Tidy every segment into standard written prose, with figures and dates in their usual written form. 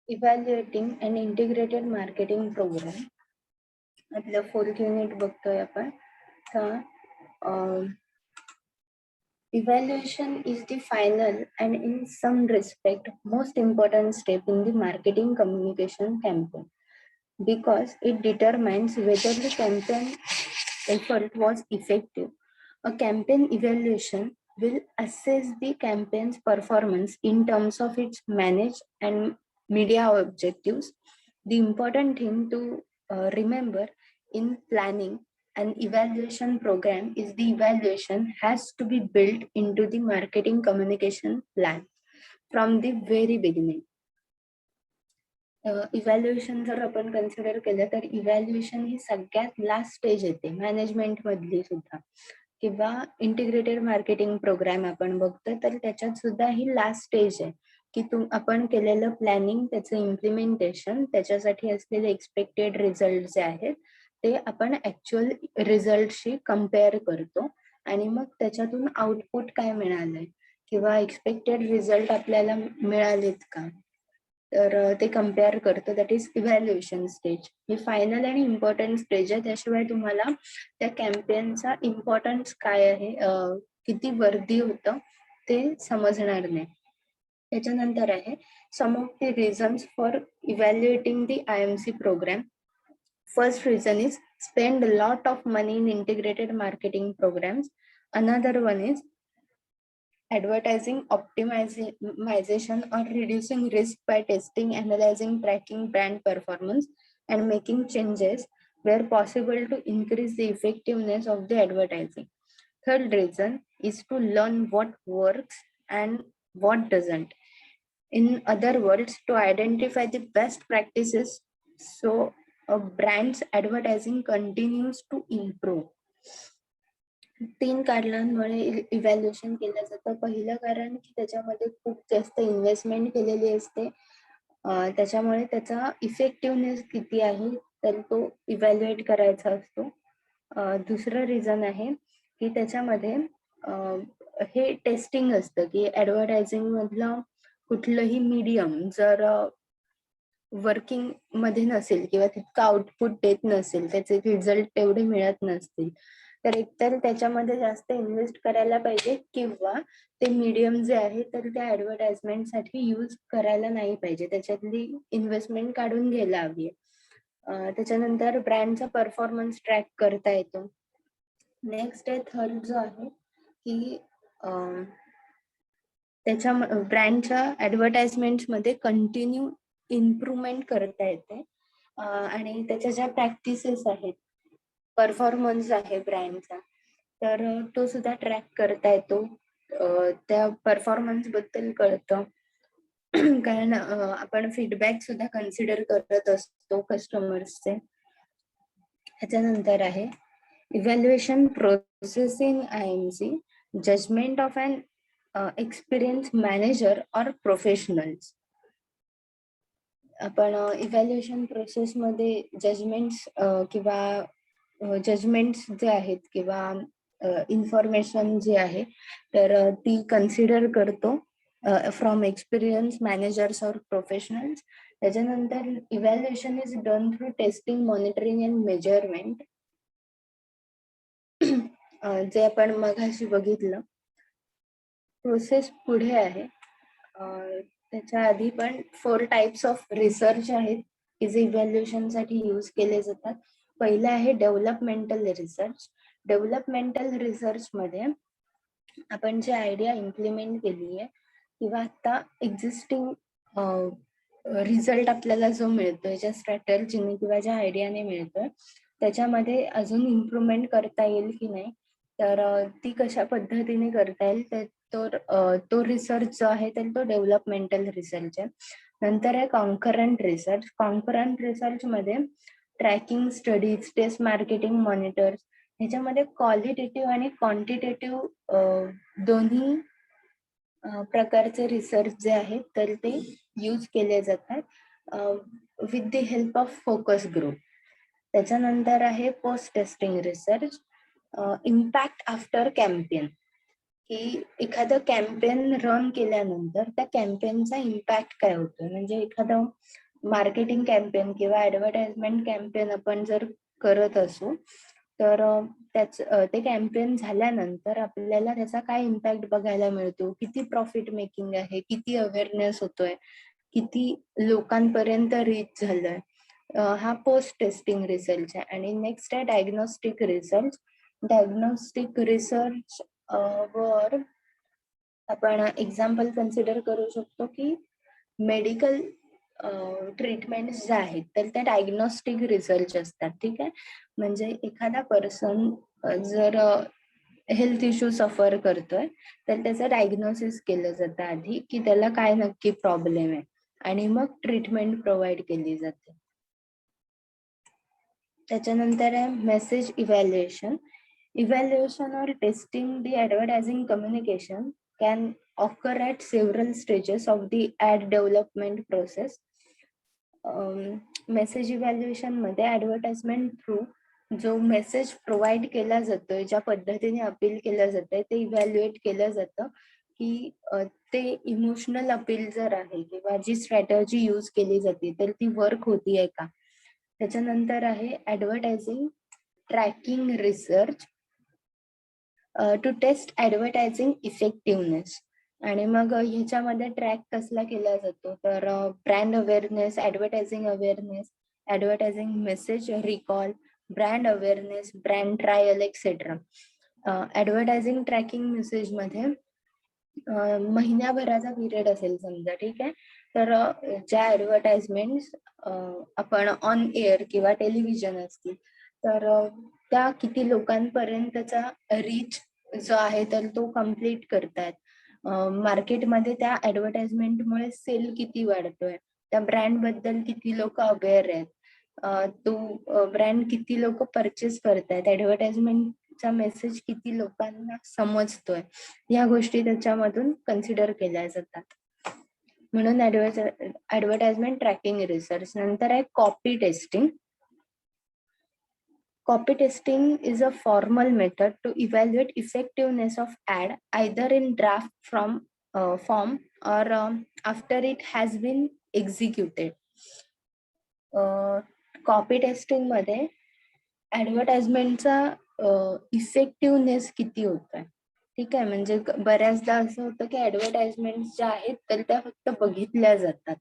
Evaluating an integrated marketing program. आपलं 4th unit बघतोय आपण. Evaluation is the final and in some respect most important step in the marketing communication campaign because it determines whether the campaign effort was effective. A campaign evaluation will assess the campaign's performance in terms of its managed and media objectives. The important thing to remember in planning an evaluation program is the evaluation has to be built into the marketing communication plan from the very beginning. Evaluation जर आपण consider केलं तर evaluation ही सगळ्यात last stage येते management मधली सुद्धा, किंवा integrated marketing programme आपण बघतो तर त्याच्यात सुद्धा ही लास्ट स्टेज आहे की आपण केलेलं प्लॅनिंग, त्याचं इम्प्लिमेंटेशन, त्याच्यासाठी असलेले एक्सपेक्टेड रिझल्ट जे आहेत ते आपण ऍक्च्युअल रिझल्टशी कम्पेअर करतो आणि मग त्याच्यातून आउटपुट काय मिळालंय किंवा एक्सपेक्टेड रिझल्ट आपल्याला मिळालेत का, तर ते कम्पेअर करतो. That is evaluation stage. He final आणि इम्पॉर्टंट स्टेज आहे. त्याशिवाय तुम्हाला त्या कॅम्पेनचा इम्पॉर्टन्स काय आहे, किती वर्दी होतं ते समजणार नाही. त्याच्यानंतर आहे some of the reasons for evaluating the IMC programme. First reason is spend a lot of money in integrated marketing programs. Another one is advertising optimization or reducing risk by testing, analyzing, tracking brand performance and making changes where possible to increase the effectiveness of the advertising. Third reason is to learn what works and what doesn't. In other words, to identify the best practices so a brand's advertising continues to improve. 3 कारणांमुळे evaluation केलं जातं. पहिलं कारण की त्याच्यामध्ये खूप जास्त investment केलेली असते, त्याच्यामुळे त्याचा इफेक्टिव्हनेस किती आहे तर तो इव्हॅल्युएट करायचा असतो. दुसरं रिझन आहे की त्याच्यामध्ये हे टेस्टिंग असतं की ऍडव्हर्टायझिंग मधलं कुठलंही मीडियम जर वर्किंग मध्ये नसेल किंवा तितकं आउटपुट देत नसेल, त्याचे रिझल्ट तेवढे मिळत नसतील, तर एकतर त्याच्यामध्ये जास्त इन्व्हेस्ट करायला पाहिजे किंवा ते मीडियम जे आहे तर त्या ऍडव्हर्टाइजमेंटसाठी यूज करायला नाही पाहिजे, त्याच्यातली इन्व्हेस्टमेंट काढून घ्यायला हवी. त्याच्यानंतर ब्रँडचा परफॉर्मन्स ट्रॅक करता येतो. नेक्स्ट आहे थर्ड जो आहे की त्याच्या ब्रँडच्या ऍडव्हर्टाइजमेंट मध्ये कंटिन्यू इम्प्रुव्हमेंट करता येते आणि त्याच्या ज्या प्रॅक्टिसेस आहेत, परफॉर्मन्स आहे ब्रँडचा, तर तो सुद्धा ट्रॅक करता येतो. त्या परफॉर्मन्स बद्दल कळतं कारण आपण फीडबॅक सुद्धा कन्सिडर करत असतो कस्टमर्सचे. त्याच्यानंतर आहे evaluation process in IMC, judgement of an experience manager or professionals. आपण इव्हॅल्युएशन प्रोसेस मध्ये जजमेंट्स किंवा जजमेंट्स जे आहेत किंवा इन्फॉर्मेशन जी आहे तर ती कन्सिडर करतो फ्रॉम एक्सपिरियन्स मॅनेजर्स और प्रोफेशनल्स. त्याच्यानंतर evaluation is done through testing, monitoring and measurement, जे आपण मगाशी बघितलं. प्रोसेस पुढे आहे. त्याच्या आधी पण 4 टाइप्स ऑफ रिसर्च आहेत की जे इव्हॅल्युएशन साठी यूज केले जातात. पहिलं आहे डेव्हलपमेंटल रिसर्च. डेव्हलपमेंटल रिसर्च मध्ये आपण जी आयडिया इम्प्लिमेंट केली आहे किंवा आता एक्झिस्टिंग रिझल्ट आपल्याला जो मिळतोय, ज्या स्ट्रॅटर्जीने किंवा ज्या आयडियाने मिळतोय त्याच्यामध्ये अजून इम्प्रुव्हमेंट करता येईल की नाही, तर ती कशा पद्धतीने करता येईल तो रिसर्च जो आहे तर तो डेव्हलपमेंटल रिसर्च आहे. नंतर आहे कॉन्करंट रिसर्च. कॉन्करंट रिसर्च मध्ये tracking studies, test marketing monitors, ह्याच्यामध्ये क्वालिटेटिव्ह आणि क्वांटिटेटिव्ह दोन्ही प्रकारचे रिसर्च जे आहेत तर ते यूज केले जातात with the help of focus group. त्याच्यानंतर आहे post testing research, impact after campaign. की एखादं कॅम्पेन रन केल्यानंतर त्या कॅम्पेनचा इम्पॅक्ट काय होतो. म्हणजे एखादं मार्केटिंग कॅम्पेन किंवा ऍडव्हर्टाइजमेंट कॅम्पेन आपण जर करत असू, तर ते कॅम्पेन झाल्यानंतर आपल्याला त्याचा काय इम्पॅक्ट बघायला मिळतो, किती प्रॉफिट मेकिंग आहे, किती अवेअरनेस होतोय, किती लोकांपर्यंत रीच झालंय. हा पोस्ट टेस्टिंग रिसर्च आहे. आणि नेक्स्ट आहे डायग्नोस्टिक रिसर्च. डायग्नोस्टिक रिसर्च वर आपण एक्झाम्पल कन्सिडर करू शकतो की मेडिकल ट्रीटमेंट ज्या आहेत तर त्या डायग्नोस्टिक रिसर्च असतात. ठीक आहे. म्हणजे एखादा पर्सन जर हेल्थ इश्यू सफर करतोय तर त्याचं डायग्नोसिस केलं जातं आधी की त्याला काय नक्की प्रॉब्लेम आहे आणि मग ट्रीटमेंट प्रोव्हाइड केली जाते. त्याच्यानंतर आहे message evaluation. Evaluation or testing the advertising communication can occur at several stages of the ad development process. Message evaluation मध्ये ऍडव्हर्टाइजमेंट थ्रू जो मेसेज प्रोव्हाइड केला जातोय, ज्या पद्धतीने अपील केलं जातंय ते इव्हॅल्युएट केलं जातं की ते इमोशनल अपील जर आहे किंवा जी स्ट्रॅटर्जी यूज केली जाते तर ती वर्क होतीये का. त्याच्यानंतर आहे advertising tracking research to test advertising effectiveness. आणि मग ह्याच्यामध्ये ट्रॅक कसला केला जातो तर brand awareness, advertising awareness, advertising message recall, brand awareness, brand trial etcetera. Advertising tracking message मध्ये महिन्याभराचा पिरियड असेल समजा, ठीक आहे. तर ज्या ऍडव्हर्टाइजमेंट आपण ऑन एअर किंवा टेलिव्हिजन असतील तर त्या किती लोकांपर्यंतचा रीच जो आहे तर तो कम्प्लीट करतायत. मार्केटमध्ये त्या ऍडव्हर्टाइजमेंटमुळे सेल किती वाढतोय, त्या ब्रँड बद्दल किती लोक अवेअर आहेत, तो ब्रँड किती लोक परचेस करतायत, ऍडव्हर्टाइजमेंटचा मेसेज किती लोकांना समजतोय, या गोष्टी त्याच्यामधून कन्सिडर केल्या जातात. म्हणून ऍडव्हर्टाइजमेंट ट्रॅकिंग रिसर्च. नंतर आहे copy testing. Copy testing is a formal method to evaluate effectiveness of ad either in draft form or after it has been executed. Copy testing मध्ये ऍडव्हर्टाइजमेंटचा इफेक्टिव्हनेस किती होतोय. ठीक आहे. म्हणजे बऱ्याचदा असं होतं की ऍडव्हर्टाइजमेंट ज्या आहेत तर त्या फक्त बघितल्या जातात,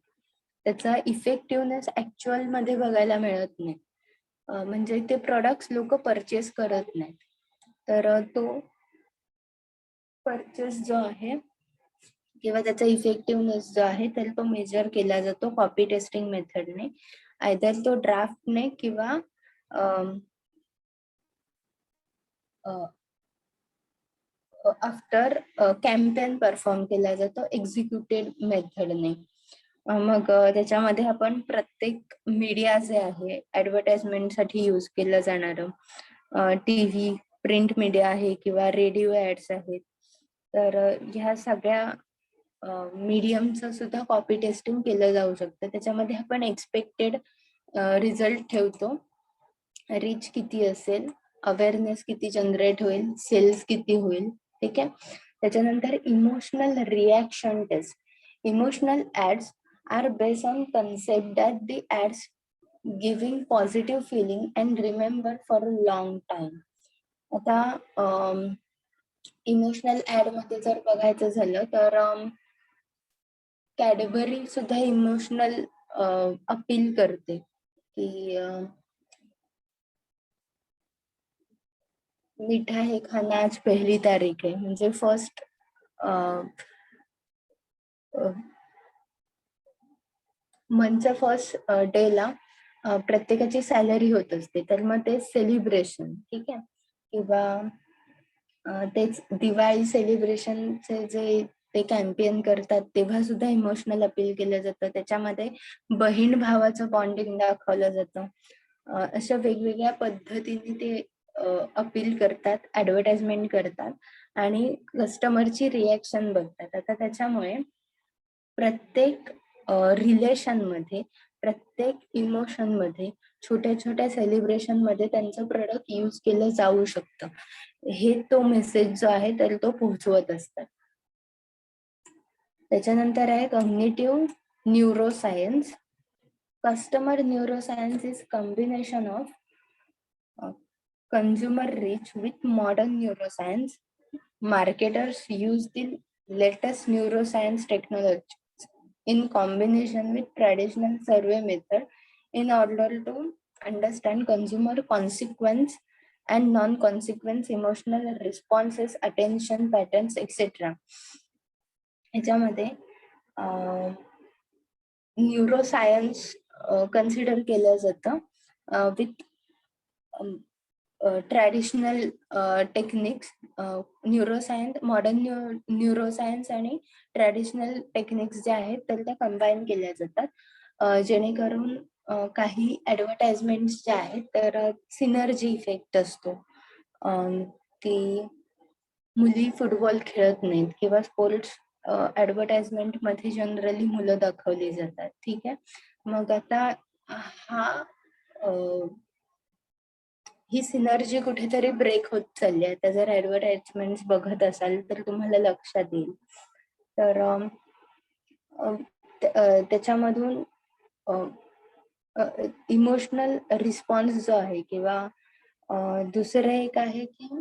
त्याचा इफेक्टिव्हनेस ऍक्च्युअल मध्ये बघायला मिळत नाही. म्हणजे ते प्रोडक्ट्स लोक परचेस करत नाहीत. तर तो परचेस जो आहे किंवा त्याचा इफेक्टिव्हनेस जो आहे तर तो मेजर केला जातो कॉपी टेस्टिंग मेथडने. आयदर तो ड्राफ्टने किंवा आफ्टर कॅम्पेन परफॉर्म केला जातो एक्झिक्युटेड मेथडने. मग त्याच्यामध्ये आपण प्रत्येक मीडिया जे आहे ऍडव्हर्टाइजमेंटसाठी यूज केलं जाणारं, टीव्ही, प्रिंट मीडिया आहे किंवा रेडिओ ऍड्स आहेत, तर ह्या सगळ्या मीडियमचं सुद्धा कॉपी टेस्टिंग केलं जाऊ शकतं. त्याच्यामध्ये आपण एक्सपेक्टेड रिझल्ट ठेवतो, रीच किती असेल, अवेअरनेस किती जनरेट होईल, सेल्स किती होईल. ठीक आहे. त्याच्यानंतर emotional reaction test. Emotional ads are based on concept that the ads giving positive feeling and remember for a long time. आता इमोशनल ऍड मध्ये जर बघायचं झालं तर कॅडबरी सुद्धा इमोशनल अपील करते की मीठा है खाना आज पहली तारीख आहे. म्हणजे फर्स्ट मंथच्या फर्स्ट डेला प्रत्येकाची सॅलरी होत असते, तर मग ते सेलिब्रेशन, ठीक आहे. किंवा तेच दिवाळी सेलिब्रेशनचे जे ते कॅम्पेन करतात तेव्हा सुद्धा इमोशनल अपील केलं जातं. त्याच्यामध्ये बहीण भावाचं बॉन्डिंग दाखवलं जातं. अशा वेगवेगळ्या पद्धतीने ते अपील करतात, ऍडव्हर्टाइजमेंट करतात आणि कस्टमरची रिॲक्शन बघतात. आता त्याच्यामुळे प्रत्येक रिलेशन मध्ये, प्रत्येक इमोशन मध्ये छोट्या छोट्या सेलिब्रेशन मध्ये त्यांचं प्रोडक्ट यूज केलं जाऊ शकतं, हे तो मेसेज जो आहे तर तो पोहोचवत असतात. त्याच्यानंतर आहे cognitive neuroscience. Customer neuroscience is combination of consumer reach with modern neuroscience. Marketers use the latest neuroscience technologies in combination with traditional survey method in order to understand consumer consequence and non-consequence emotional responses, attention patterns, etc. ह्याच्यामध्ये neuroscience consider केलं जातं with traditional techniques. Neuroscience, modern neuroscience आणि traditional techniques जे आहेत तर त्या combine केल्या जातात, जेणेकरून काही ऍडव्हर्टाइजमेंट्स जे आहेत तर सिनर्जी इफेक्ट असतो, की मुली फुटबॉल खेळत नाहीत किंवा स्पोर्ट्स ऍडव्हर्टाइजमेंट मध्ये जनरली मुलं दाखवली जातात. ठीक आहे, मग आता हा ही सिनर्जी कुठेतरी ब्रेक होत चालली आहे. जर ऍडव्हर्टाइजमेंट बघत असाल तर तुम्हाला लक्षात येईल. तर त्याच्यामधून इमोशनल रिस्पॉन्स जो आहे किंवा दुसरं एक आहे की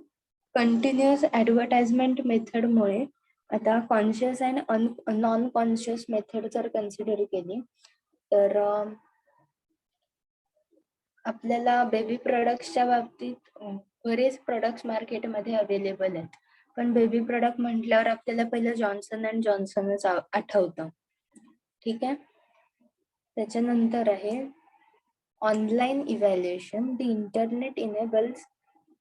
कंटिन्युअस ऍडव्हर्टाइजमेंट मेथडमुळे आता conscious and non conscious method जर कन्सिडर केली तर आपल्याला बेबी प्रोडक्ट्सच्या बाबतीत बरेच प्रोडक्ट्स मार्केटमध्ये अवेलेबल आहेत, पण बेबी प्रोडक्ट म्हटल्यावर आपल्याला पहिलं जॉन्सन अँड जॉन्सनच आठवतं. ठीक आहे, त्याच्यानंतर आहे online evaluation. The internet enables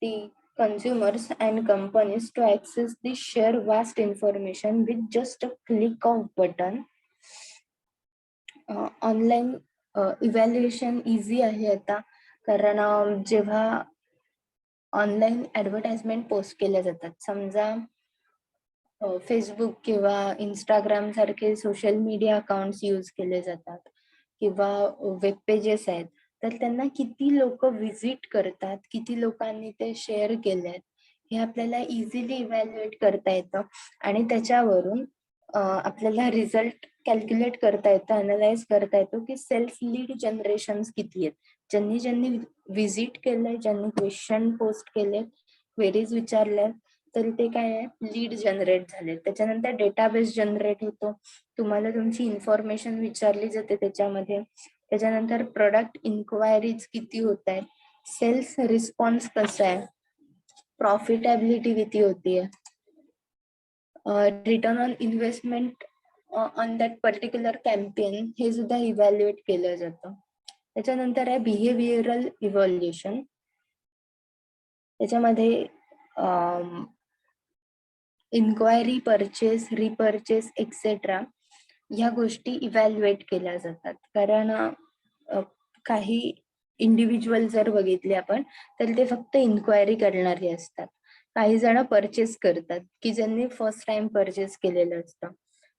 the consumers and companies to access the share vast information with just a click of button. Online evaluation easy आहे आता, कारण जेव्हा ऑनलाईन ऍडव्हर्टाइजमेंट पोस्ट केल्या जातात, समजा फेसबुक किंवा इंस्टाग्राम सारखे सोशल मीडिया अकाउंट्स यूज केले जातात किंवा वेब पेजेस आहेत, तर त्यांना किती लोक व्हिजिट करतात, किती लोकांनी ते शेअर केलेत, हे आपल्याला इझिली इव्हॅल्युएट करता येतं आणि त्याच्यावरून आपल्याला रिझल्ट कॅल्क्युलेट करता येतं, अनालाइज करता येतो की सेल्फ लीड जनरेशन किती आहेत. ज्यांनी व्हिजिट केलंय, ज्यांनी क्वेश्चन पोस्ट केले, क्वेरीज विचारल्यात, तर ते काय आहे, लीड जनरेट झाले. त्याच्यानंतर डेटाबेस जनरेट होतो, तुम्हाला तुमची इन्फॉर्मेशन विचारली जाते त्याच्यामध्ये. त्याच्यानंतर प्रोडक्ट इन्क्वायरीज किती होत आहेत, सेल्स रिस्पॉन्स कसा आहे, प्रॉफिटेबिलिटी किती होतीये, return on investment on that particular campaign हे सुद्धा इव्हॅल्युएट केलं जातं. त्याच्यानंतर आहे बिहेवियरल इव्हॅल्युएशन. त्याच्यामध्ये इन्क्वायरी, परचेस, रिपर्चेस एक्सेट्रा ह्या गोष्टी इव्हॅल्युएट केल्या जातात. कारण काही इंडिव्हिज्युअल जर बघितले आपण तर ते फक्त इन्क्वायरी करणारे असतात. काही जण परचेस करतात की ज्यांनी फर्स्ट टाइम परचेस केलेलं असतं,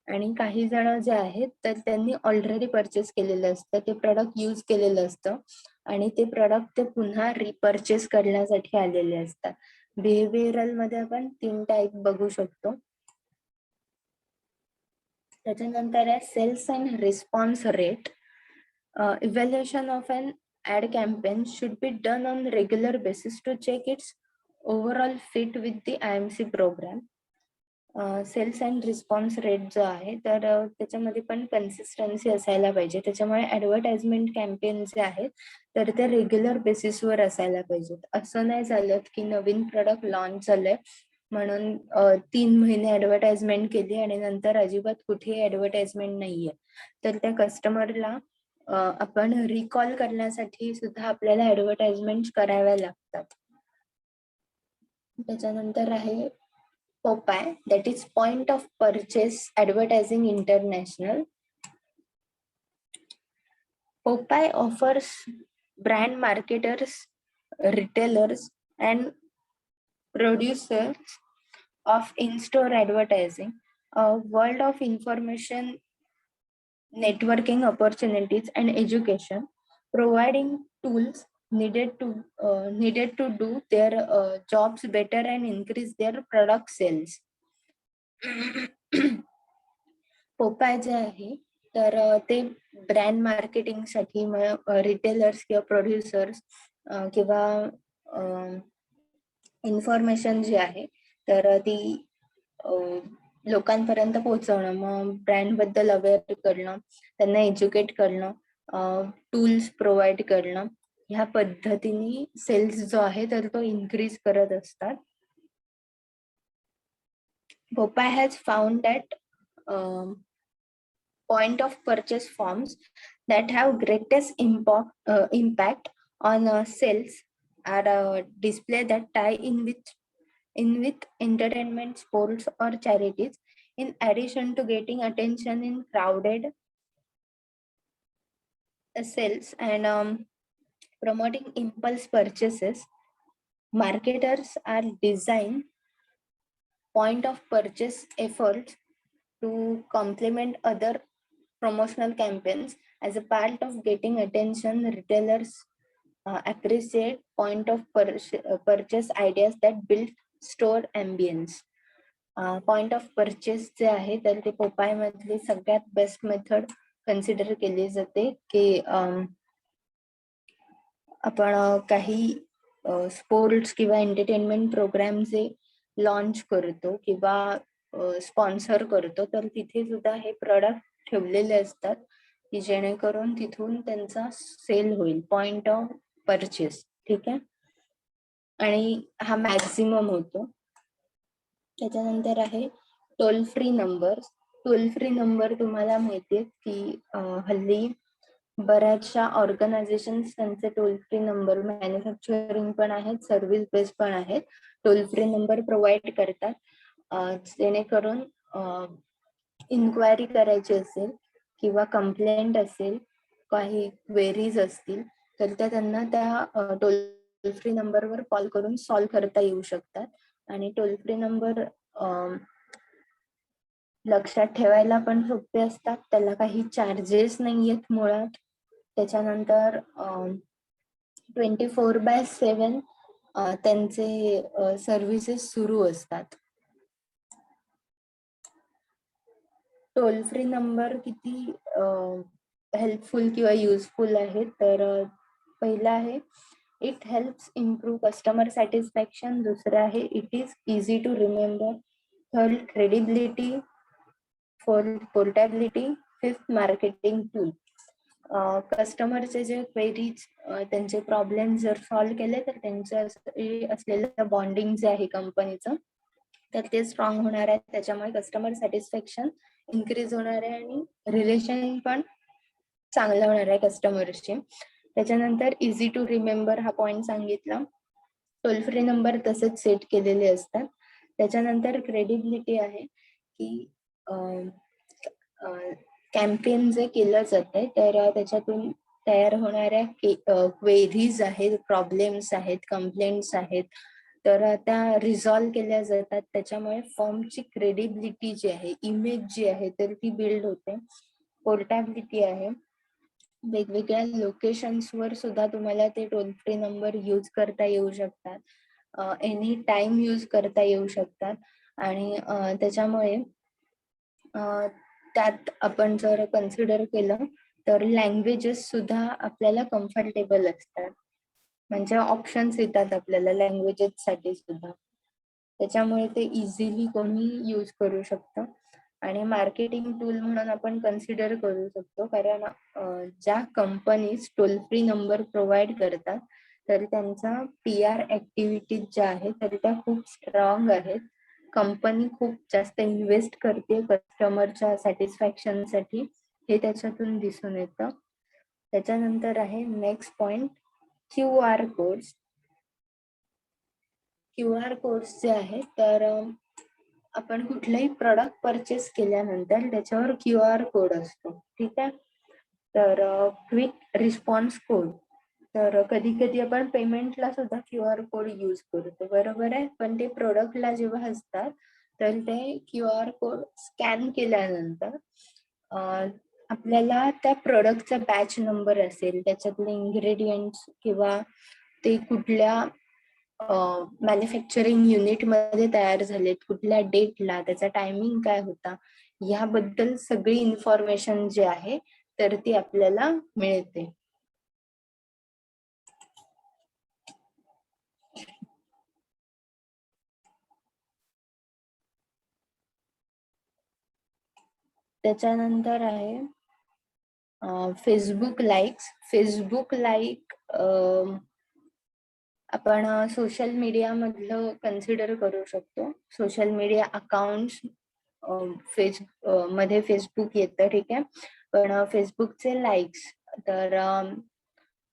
आणि काही जण जे आहेत तर त्यांनी ऑलरेडी परचेस केलेलं असतं, ते प्रोडक्ट यूज केलेलं असतं आणि ते प्रोडक्ट ते पुन्हा रिपर्चेस करण्यासाठी आलेले असतात. बिहेवियरल मध्ये आपण 3 टाईप बघू शकतो. त्याच्यानंतर आहे sales and response rate. Evaluation of an ad campaign should be done on regular basis to check its overall fit with the IMC program. Sales and response rate जो आहे तर त्याच्यामध्ये पण कन्सिस्टन्सी असायला पाहिजे. त्याच्यामुळे ऍडव्हर्टाइजमेंट कॅम्पेन जे आहेत तर ते रेग्युलर बेसिसवर असायला पाहिजेत. असं नाही झालं की नवीन प्रोडक्ट लॉन्च झालंय म्हणून 3 महिने ऍडव्हर्टाइजमेंट केली आणि नंतर अजिबात कुठेही ऍडव्हर्टाइजमेंट नाहीये, तर त्या कस्टमरला आपण रिकॉल करण्यासाठी सुद्धा आपल्याला ऍडव्हर्टाइजमेंट कराव्या लागतात. त्याच्यानंतर आहे Popeye, that is Point of Purchase Advertising International. Popeye offers brand marketers, retailers, and producers of in-store advertising a world of information, networking opportunities, and education, providing tools needed to do their jobs better and increase their product sales. Popeye जे आहे तर ते brand marketing साठी retailers किंवा producers किंवा information जी आहे तर ती लोकांपर्यंत पोहोचवणं, मग ब्रँड बद्दल अवेअर करणं, त्यांना एज्युकेट करणं, टूल्स प्रोव्हाइड करणं, ह्या पद्धतीने सेल्स जो आहे तर तो इन्क्रीज करत असतात. Popeye has found that point of purchase forms that have greatest impact on sales are display that tie in with entertainment, sports, or charities. In addition to getting attention in crowded sales and promoting impulse purchases, marketers are design point of purchase efforts to complement other promotional campaigns. As a part of getting attention, retailers appreciate point of purchase ideas that build store ambience. Point of purchase जे आहे तर ते Popeye मधली सगळ्यात best method consider केली जाते की आपण काही स्पोर्ट्स किंवा एंटरटेनमेंट प्रोग्राम जे लॉन्च करतो किंवा स्पॉन्सर करतो तर तिथे सुद्धा हे प्रोडक्ट ठेवलेले असतात की जेणेकरून तिथून त्यांचा सेल होईल. पॉइंट ऑफ परचेस, ठीक आहे, आणि हा मॅक्सिमम होतो. त्याच्यानंतर आहे toll free number. Toll free number तुम्हाला माहितीये की हल्ली बऱ्याचशा ऑर्गनायझेशन त्यांचे टोल फ्री नंबर मॅन्युफॅक्चरिंग पण आहेत, सर्व्हिस बेस्ड पण आहेत, टोल फ्री नंबर प्रोव्हाइड करतात. जेणेकरून इन्क्वायरी करायची असेल किंवा कंप्लेंट असेल, काही क्वेरीज असतील तर त्या त्यांना त्या टोल फ्री नंबरवर कॉल करून सॉल्व्ह करता येऊ शकतात. आणि टोल फ्री नंबर लक्षात ठेवायला पण सोपे असतात, त्याला काही चार्जेस नाहीयेत मुळात. त्याच्यानंतर 24/7 त्यांचे सर्व्हिसेस सुरू असतात. टोल फ्री नंबर किती हेल्पफुल किंवा युजफुल आहे तर पहिला आहे it helps improve customer satisfaction. दुसरं आहे it is easy to remember. Third credibility. Fourth portability. Fifth marketing tool. कस्टमरचे जे क्वेरीज त्यांचे प्रॉब्लेम जर सॉल्व्ह केले तर त्यांचे असलेलं बॉन्डिंग जे आहे कंपनीचं तर ते स्ट्रॉंग होणार आहे. त्याच्यामुळे कस्टमर सॅटिस्फॅक्शन इन्क्रीज होणार आहे आणि रिलेशन पण चांगलं होणार आहे कस्टमरशी. त्याच्यानंतर इझी टू रिमेंबर हा पॉइंट सांगितला. टोल फ्री नंबर तसेच सेट केलेले असतात. त्याच्यानंतर क्रेडिबिलिटी आहे की कॅम्पेन जे केलं जाते तर त्याच्यातून तयार होणाऱ्या क्वेरीज आहेत, प्रॉब्लेम्स आहेत, कंप्लेंट्स आहेत तर त्या रिझॉल्व्ह केल्या जातात. त्याच्यामुळे फर्मची क्रेडिबिलिटी जी आहे, इमेज जी आहे तर ती बिल्ड होते. पोर्टेबिलिटी आहे, वेगवेगळ्या लोकेशन्सवर सुद्धा तुम्हाला ते टोल फ्री नंबर यूज करता येऊ शकतात, एनी टाइम यूज करता येऊ शकतात. आणि त्याच्यामुळे त्यात आपण जर कन्सिडर केलं तर लँग्वेजेस सुद्धा आपल्याला कम्फर्टेबल असतात, म्हणजे ऑप्शन्स येतात आपल्याला लँग्वेजेस साठी सुद्धा. त्याच्यामुळे ते इझिली कोणी यूज करू शकतं. आणि मार्केटिंग टूल म्हणून आपण कन्सिडर करू शकतो कारण ज्या companies toll free number provide करतात तर त्यांचा PR ऍक्टिव्हिटीज ज्या आहेत तर त्या खूप स्ट्रॉंग आहेत. कंपनी खूप जास्त इन्व्हेस्ट करते कस्टमरच्या सॅटिस्फॅक्शन साठी, हे त्याच्यातून दिसून येतं. त्याच्यानंतर आहे next point QR codes. QR codes जे आहे तर आपण कुठलाही प्रोडक्ट परचेस केल्यानंतर त्याच्यावर QR कोड असतो, ठीक आहे. तर क्विक रिस्पॉन्स कोड, तर कधी कधी आपण पेमेंटला सुद्धा QR कोड यूज करतो, बरोबर आहे. पण ते प्रोडक्टला जेव्हा असतात तर ते QR कोड स्कॅन केल्यानंतर आपल्याला त्या प्रोडक्टचा बॅच नंबर असेल, त्याच्यातले इन्ग्रेडियंट्स किंवा ते कुठल्या मॅन्युफॅक्चरिंग युनिट मध्ये तयार झालेत, कुठल्या डेटला, त्याचा टायमिंग काय होता, याबद्दल सगळी इन्फॉर्मेशन जी आहे तर ती आपल्याला मिळते. त्याच्यानंतर आहे फेसबुक लाईक्स. फेसबुक लाईक आपण सोशल मीडिया मधलं कन्सिडर करू शकतो. सोशल मीडिया अकाउंट मध्ये फेसबुक येतं, ठीक आहे. पण फेसबुकचे लाईक्स तर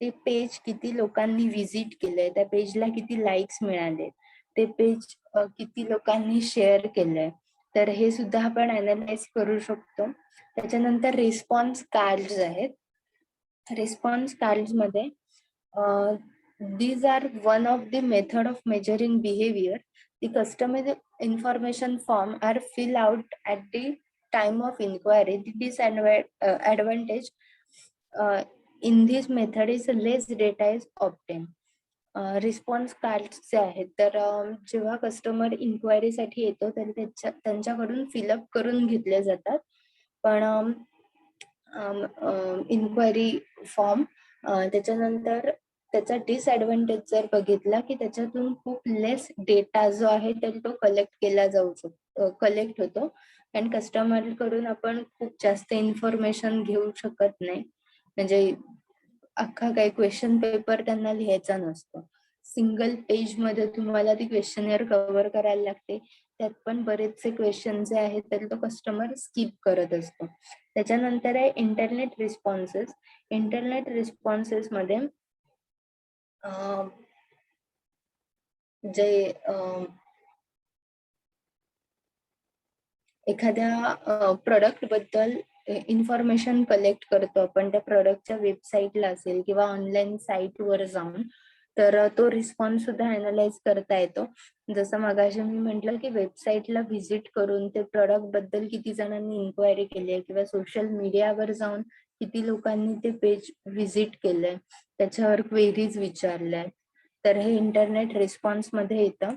ते पेज किती लोकांनी व्हिजिट केलंय, त्या पेजला किती लाईक्स मिळाले, ते पेज किती लोकांनी शेअर केलंय, तर हे सुद्धा आपण अनालाइज करू शकतो. त्याच्यानंतर रिस्पॉन्स कार्ड्स आहेत. रिस्पॉन्स कार्ड्स मध्ये these are one of the method of measuring behavior. The customer information form are fill out at the time of inquiry. The disadvantage in this method is less data is obtained. Response card जे आहेत तर जेव्हा customer इन्क्वायरीसाठी येतो तर त्यांच्याकडून fill up करून घेतले जातात. पण इन्क्वायरी फॉर्म त्याच्यानंतर त्याचा डिसएडव्हान्टेज जर बघितला की त्याच्यातून खूप लेस डेटा जो आहे तर तो कलेक्ट केला जाऊ शकतो, कलेक्ट होतो. आणि कस्टमर कडून आपण खूप जास्त इन्फॉर्मेशन घेऊ शकत नाही. म्हणजे अख्खा काही क्वेश्चन पेपर त्यांना लिहायचा नसतो. सिंगल पेज मध्ये तुम्हाला ती क्वेश्चनर कव्हर करायला लागते. त्यात पण बरेचसे क्वेश्चन जे आहेत तर तो कस्टमर स्किप करत असतो. त्याच्यानंतर आहे इंटरनेट रिस्पॉन्सेस. इंटरनेट रिस्पॉन्सेस मध्ये जे एखाद्या प्रोडक्ट बद्दल इन्फॉर्मेशन कलेक्ट करतो आपण त्या प्रोडक्टच्या वेबसाईटला असेल किंवा ऑनलाईन साईट वर जाऊन, तर तो रिस्पॉन्स सुद्धा अनालाइज करता येतो. जसं मगाशी मी म्हटलं की वेबसाईटला व्हिजिट करून ते प्रोडक्ट बद्दल किती जणांनी इन्क्वायरी केली आहे किंवा सोशल मीडियावर जाऊन किती लोकांनी ते पेज व्हिजिट केलंय, त्याच्यावर क्वेरीज विचारल्या, तर हे इंटरनेट रिस्पॉन्स मध्ये येतं.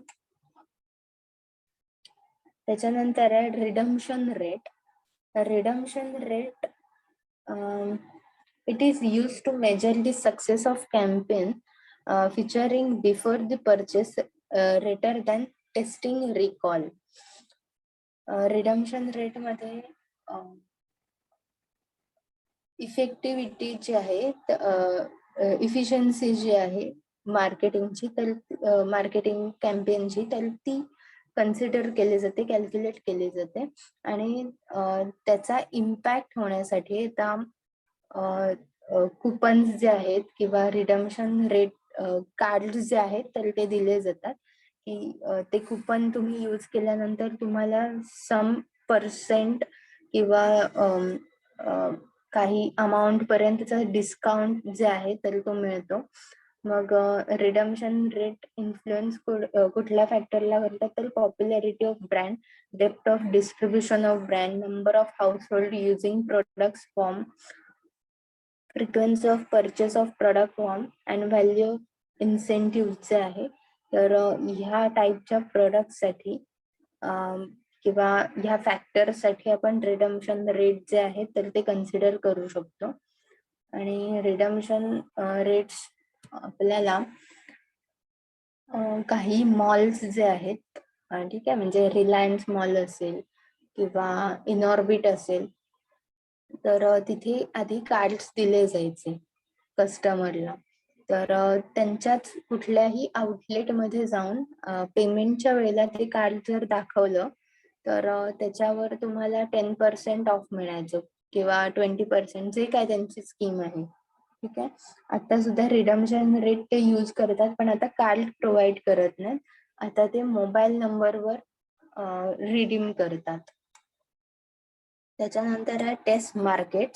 त्याच्यानंतर आहे redemption rate. Redemption rate it is used to measure the success of campaign featuring before the purchase rather than testing recall. Redemption rate मध्ये इफेक्टिव्हिटी जी आहे, इफिशियन्सी जी आहे मार्केटिंगची, तर मार्केटिंग कॅम्पेनची, तर ती कन्सिडर केली जाते, कॅल्क्युलेट केली जाते. आणि त्याचा इम्पॅक्ट होण्यासाठी कुपन्स जे आहेत किंवा रिडम्पशन रेट कार्ड जे आहेत तर ते दिले जातात की ते कुपन तुम्ही यूज केल्यानंतर तुम्हाला सम पर्सेंट किंवा काही अमाऊंट पर्यंतचा डिस्काउंट जे आहे तर तो मिळतो. मग रिडम्पशन रेट इन्फ्लुएन्स कुठल्या फॅक्टरला करतात तर popularity of brand, depth of distribution of brand, number of household using products form, frequency of purchase of product form and value incentive जे आहे. तर ह्या टाईपच्या प्रोडक्टसाठी किंवा ह्या फॅक्टरसाठी आपण रिडम्पशन रेट जे आहे तर ते कन्सिडर करू शकतो. आणि रिडम्पशन रेट्स आपल्याला काही मॉल्स जे आहेत, ठीक आहे, म्हणजे रिलायन्स मॉल असेल किंवा इनऑर्बिट असेल, तर तिथे आधी कार्ड्स दिले जायचे कस्टमरला. तर त्यांच्याच कुठल्याही आउटलेट मध्ये जाऊन पेमेंटच्या वेळेला ते कार्ड जर दाखवलं तर त्याच्यावर तुम्हाला 10% ऑफ मिळायचं किंवा 20%, जे काय त्यांची स्कीम आहे, ठीक आहे. आता सुद्धा रिडम्पशन रेट ते यूज करतात, पण आता कार्ड प्रोव्हाइड करत नाहीत, आता ते मोबाईल नंबरवर रिडीम करतात. त्याच्यानंतर आहे test market.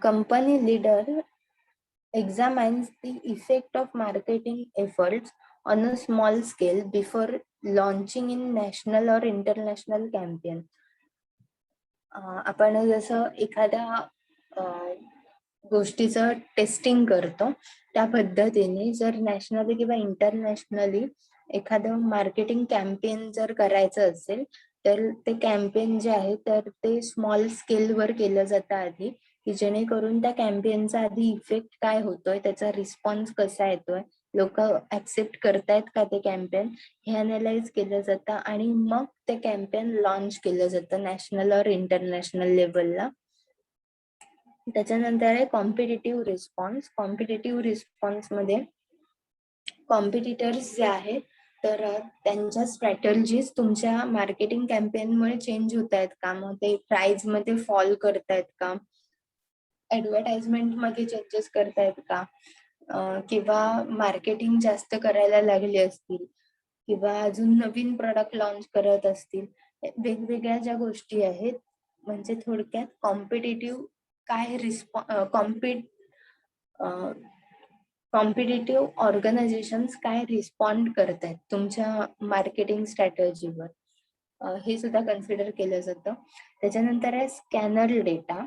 Company leader examines the effect of marketing efforts on a small scale before launching in national or international campaign. आपण जसं एखाद्या अ, गोष्टीचं टेस्टिंग करतो त्या पद्धतीने जर नॅशनली किंवा इंटरनॅशनली एखादं मार्केटिंग कॅम्पेन जर करायचं असेल तर ते कॅम्पेन जे आहे तर ते स्मॉल स्केलवर केलं जातं आधी, की जेणेकरून त्या कॅम्पेनचा आधी इफेक्ट काय होतोय, त्याचा रिस्पॉन्स कसा येतोय, लोक ऍक्सेप्ट करतायत का ते कॅम्पेन, हे अनालाइज केलं जातं आणि मग ते कॅम्पेन लॉन्च केलं जातं नॅशनल और इंटरनॅशनल लेवलला. त्याच्यानंतर आहे कॉम्पिटिटिव्ह रिस्पॉन्स. कॉम्पिटिटिव्ह रिस्पॉन्स मध्ये कॉम्पिटिटर्स जे आहेत तर त्यांच्या स्ट्रॅटर्जीज तुमच्या मार्केटिंग कॅम्पेनमुळे चेंज होत आहेत का, मग ते प्राइस मध्ये फॉल करतायत का, ऍडव्हर्टाइजमेंट मध्ये चेंजेस करतायत का, किंवा मार्केटिंग जास्त करायला लागले असतील किंवा अजून नवीन प्रोडक्ट लॉन्च करत असतील. वेगवेगळ्या ज्या गोष्टी आहेत म्हणजे थोडक्यात कॉम्पिटिटिव्ह काय कॉम्पिटिटिव्ह ऑर्गनायझेशन्स काय रिस्पॉन्ड करतायत तुमच्या मार्केटिंग स्ट्रॅटर्जीवर, हे सुद्धा कन्सिडर केलं जातं. त्याच्यानंतर आहे scanner data.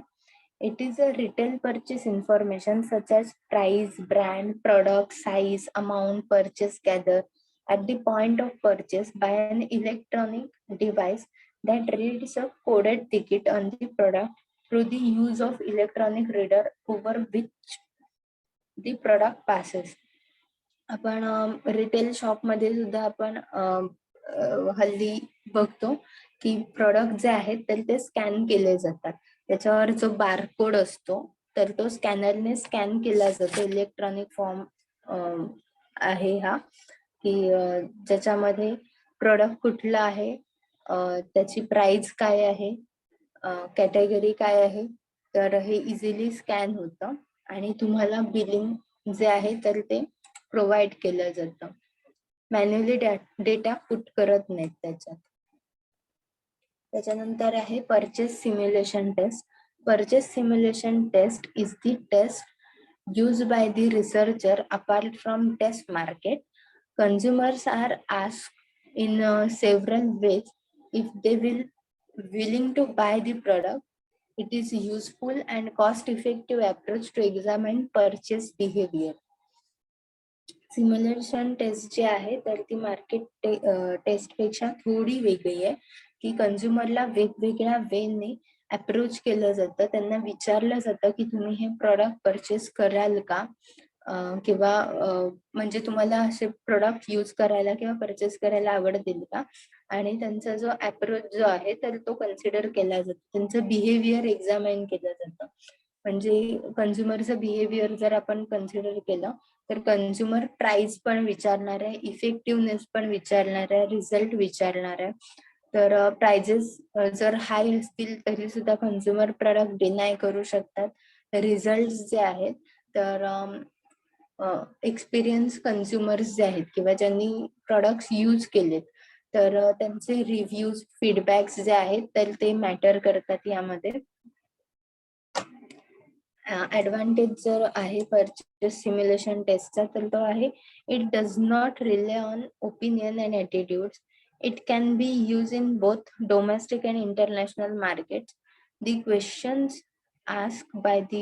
It is a retail purchase information such as price, brand, product, size, amount, purchase gather at the point of purchase by an electronic device that reads a coded ticket on the product through the use of electronic reader over which the product passes. आपण retail shop मध्ये सुद्धा आपण हल्ली बघतो की product जे आहेत तर ते स्कॅन केले जातात. त्याच्यावर जो बारकोड असतो तर तो स्कॅनरने स्कॅन केला जातो. इलेक्ट्रॉनिक फॉर्म आहे हा, की ज्याच्यामध्ये प्रोडक्ट कुठला आहे, त्याची प्राइस काय आहे, कॅटेगरी काय आहे, तर हे इझिली स्कॅन होतं आणि तुम्हाला बिलिंग जे आहे तर ते प्रोव्हाइड केलं जातं. मॅन्युअली डेटा पुट करत नाहीत त्याच्यात. त्याच्यानंतर आहे purchase simulation test. Purchase simulation test is the test used by the researcher apart from test market. Consumers are asked in several ways if they willing to buy the product. It is useful and cost-effective approach to examine purchase behavior. Simulation test जी आहे तर ती market taste पेक्षा थोडी वेगळी आहे, की कंझ्युमरला वेगवेगळ्या वेने अप्रोच केलं जातं. त्यांना विचारलं जातं की तुम्ही हे प्रॉडक्ट परचेस कराल का, किंवा म्हणजे तुम्हाला असे प्रोडक्ट यूज करायला किंवा परचेस करायला आवडतील का, आणि त्यांचा जो अप्रोच जो आहे तर तो कन्सिडर केला जातो. त्यांचं बिहेवियर एक्झामाइन केलं जातं. म्हणजे कंझ्युमरचं बिहेवियर जर आपण कन्सिडर केलं तर कंझ्युमर प्राइस पण विचारणार आहे, इफेक्टिव्हनेस पण विचारणार आहे, रिझल्ट विचारणार आहे. तर प्राइजेस जर हाय असतील तरी सुद्धा कंझ्युमर प्रोडक्ट डिनाय करू शकतात. रिझल्ट जे आहेत तर एक्सपिरियन्स कंझ्युमर्स जे आहेत किंवा ज्यांनी प्रॉडक्ट्स यूज केलेत तर त्यांचे रिव्ह्यूज, फीडबॅक्स जे आहेत तर ते मॅटर करतात यामध्ये. ऍडव्हान्टेज जर आहे परचेस सिम्युलेशन टेस्टचा तर तो आहे it does not relay on opinion and attitudes. It can be use in both domestic and international markets. The questions asked by the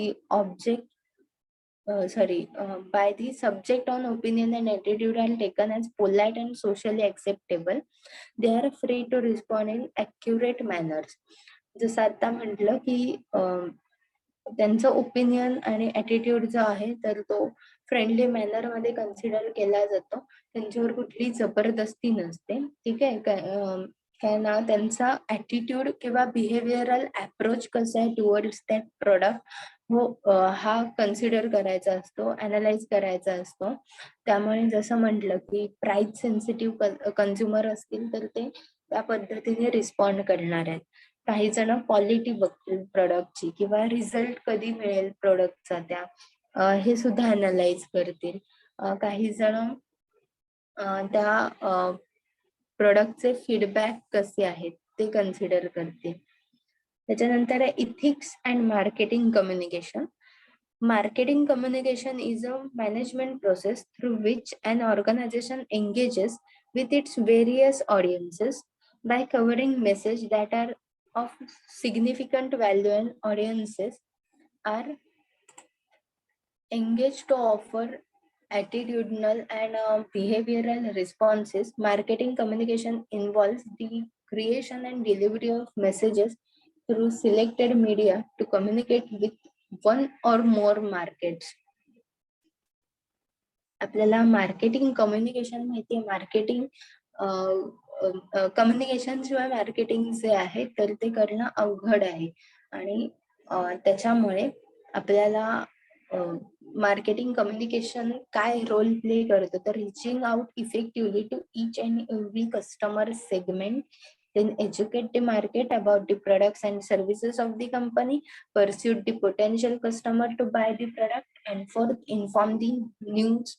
by the subject on opinion and attitude are taken as polite and socially acceptable. They are free to respond in accurate manners. जसं आता म्हटलं की त्यांचं opinion आणि attitude जो आहे तर तो फ्रेंडली मॅनर मध्ये कन्सिडर केला जातो. त्यांच्यावर कुठली जबरदस्ती नसते. ठीक आहे काय ना, त्यांचा ऍटिट्यूड किंवा बिहेवियरल अप्रोच कसा आहे टुवर्ड्स दॅट प्रोडक्ट हो हा कन्सिडर करायचा असतो, अनालाइज करायचा असतो. त्यामुळे जसं म्हटलं की प्राइस सेन्सिटिव्ह कंझ्युमर असतील तर ते त्या पद्धतीने रिस्पॉन्ड करणार आहेत. काही जण क्वालिटी बघतील प्रोडक्टची किंवा रिझल्ट कधी मिळेल प्रोडक्टचा त्या हे सुद्धा अनालाइज करतील. काही जण त्या प्रोडक्टचे फीडबॅक कसे आहेत ते कन्सिडर करतील. त्याच्यानंतर ethics and marketing communication. Marketing communication is a management process through which an organization engages with its various audiences by covering messages that are of significant value and audiences are engaged to offer attitudinal and behavioral responses. Marketing communication involves the creation and delivery of messages through selected media to communicate with one or more markets. आपल्याला marketing communication माहितीये, marketing communication शिवाय marketing जे आहे तर ते करणं अवघड आहे. आणि त्याच्यामुळे आपल्याला मार्केटिंग कम्युनिकेशन काय रोल प्ले करतं, तर reaching out effectively to each and every customer segment, then educate the market about the products and services of the company, pursue the potential customer to buy the product, and fourth, inform the news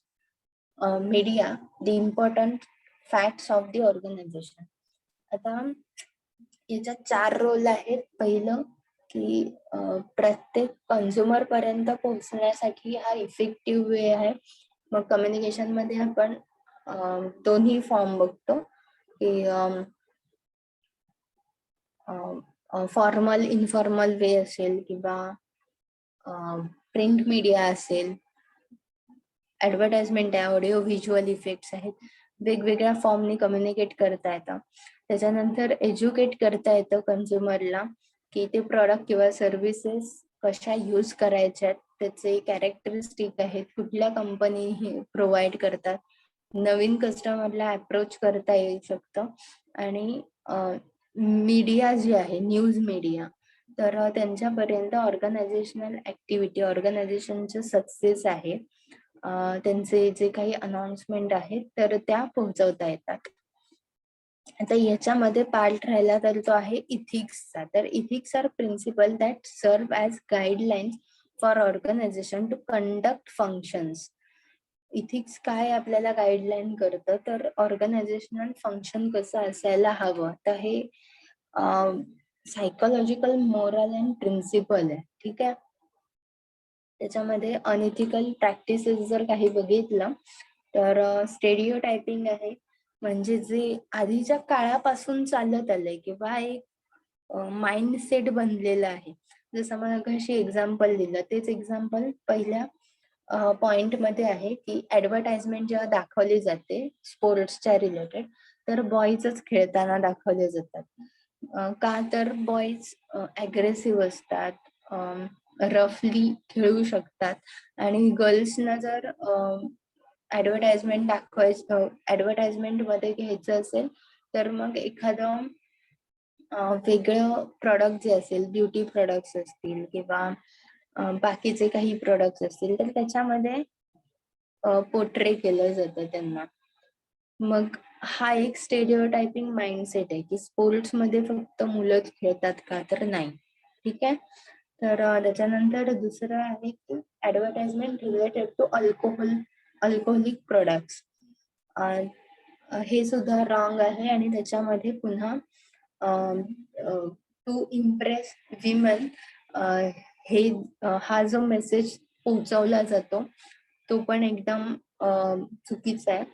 media the important facts of the organization. आता याच्यात 4 role आहेत. पहिलं की प्रत्येक consumer पर्यंत पोहोचण्यासाठी हा effective वे आहे. मग कम्युनिकेशन मध्ये आपण दोन्ही फॉर्म बघतो की फॉर्मल इनफॉर्मल वे असेल किंवा प्रिंट मीडिया असेल, ऍडव्हर्टाइजमेंट आहे, ऑडिओ व्हिज्युअल इफेक्ट्स आहेत, वेगवेगळ्या फॉर्मनी कम्युनिकेट करता येतं. त्याच्यानंतर एज्युकेट करता येतं कन्झ्युमरला की ते प्रॉडक्ट किंवा सर्व्हिसेस कशा यूज करायच्यात, त्याचे कॅरेक्टरिस्टिक आहेत, कुठल्या कंपनी हे प्रोव्हाइड करतात, नवीन कस्टमरला अप्रोच करता येऊ शकतं. आणि मीडिया जी आहे, न्यूज मीडिया, तर त्यांच्यापर्यंत ऑर्गनायझेशनल ऍक्टिव्हिटी, ऑर्गनायझेशनचे सक्सेस आहे, त्यांचे जे काही अनाउन्समेंट आहेत तर त्या पोहोचवता येतात. आता याच्यामध्ये पार्ट राहिला तर तो आहे इथिक्सचा. तर ethics are principle that serve as guidelines for organisation to conduct functions. Ethics काय आपल्याला गाईडलाईन करतं, तर ऑर्गनायझेशनल फंक्शन कसं असायला हवं. तर हे सायकोलॉजिकल मोरल अँड प्रिन्सिपल आहे. ठीक आहे. त्याच्यामध्ये अनइथिकल प्रॅक्टिसेस जर काही बघितलं तर स्टेरिओ टायपिंग आहे, म्हणजे जे आधीच्या काळापासून चालत आलंय किंवा एक माइंडसेट बनलेलं आहे. जसं मला कशी एक्झाम्पल दिलं, तेच एक्झाम्पल पहिल्या पॉइंट मध्ये आहे की ऍडव्हर्टाइजमेंट जेव्हा दाखवली जाते स्पोर्ट्सच्या रिलेटेड, तर बॉईजच खेळताना दाखवले जातात. का तर बॉईज अग्रेसिव्ह असतात, रफली खेळू शकतात. आणि गर्ल्सना जर ऍडव्हर्टाइजमेंट मध्ये घ्यायचं असेल तर मग एखादं वेगळं प्रॉडक्ट जे असेल, ब्युटी प्रोडक्ट्स असतील किंवा बाकीचे काही प्रोडक्ट्स असतील, तर त्याच्यामध्ये पोर्ट्रे केलं जातं त्यांना. मग हा एक स्टेरिओटायपिंग माइंडसेट आहे की स्पोर्ट्स मध्ये फक्त मुलंच खेळतात का, तर नाही. ठीक आहे. तर त्याच्यानंतर दुसरं आहे की advertisement related to alcoholic products. हे सुद्धा रॉंग आहे. आणि त्याच्यामध्ये पुन्हा टू इम्प्रेस विमेन हे हा जो मेसेज पोहोचवला जातो तो पण एकदम चुकीचा आहे.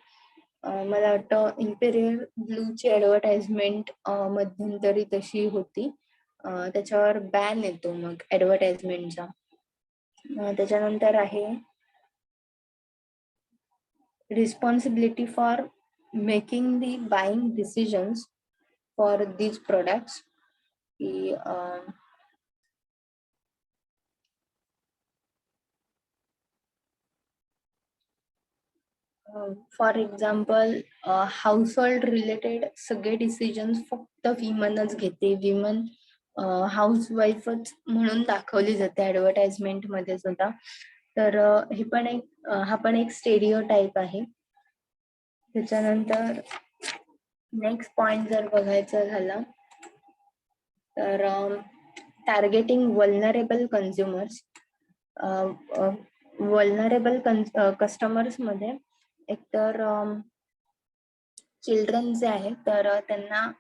मला वाटतं इम्पेरियल ब्लूची ऍडव्हर्टाइजमेंट मध्यंतरी तशी होती, त्याच्यावर बॅन येतो मग ऍडव्हर्टाइजमेंटचा. त्याच्यानंतर आहे responsibility for making the buying decisions for these products. की for example household related सगळे डिसिजन्स फक्त विमनच घेते. विमन हाऊस वाईफच म्हणून दाखवली जाते ऍडव्हर्टाइजमेंट मध्ये सुद्धा. तर हे पण एक हा पण एक स्टेरिओ टाईप आहे. त्याच्यानंतर नेक्स्ट पॉइंट जर बघायचं झालं तर targeting vulnerable consumers. Vulnerable customers मध्ये एकतर चिल्ड्रन जे आहेत तर त्यांना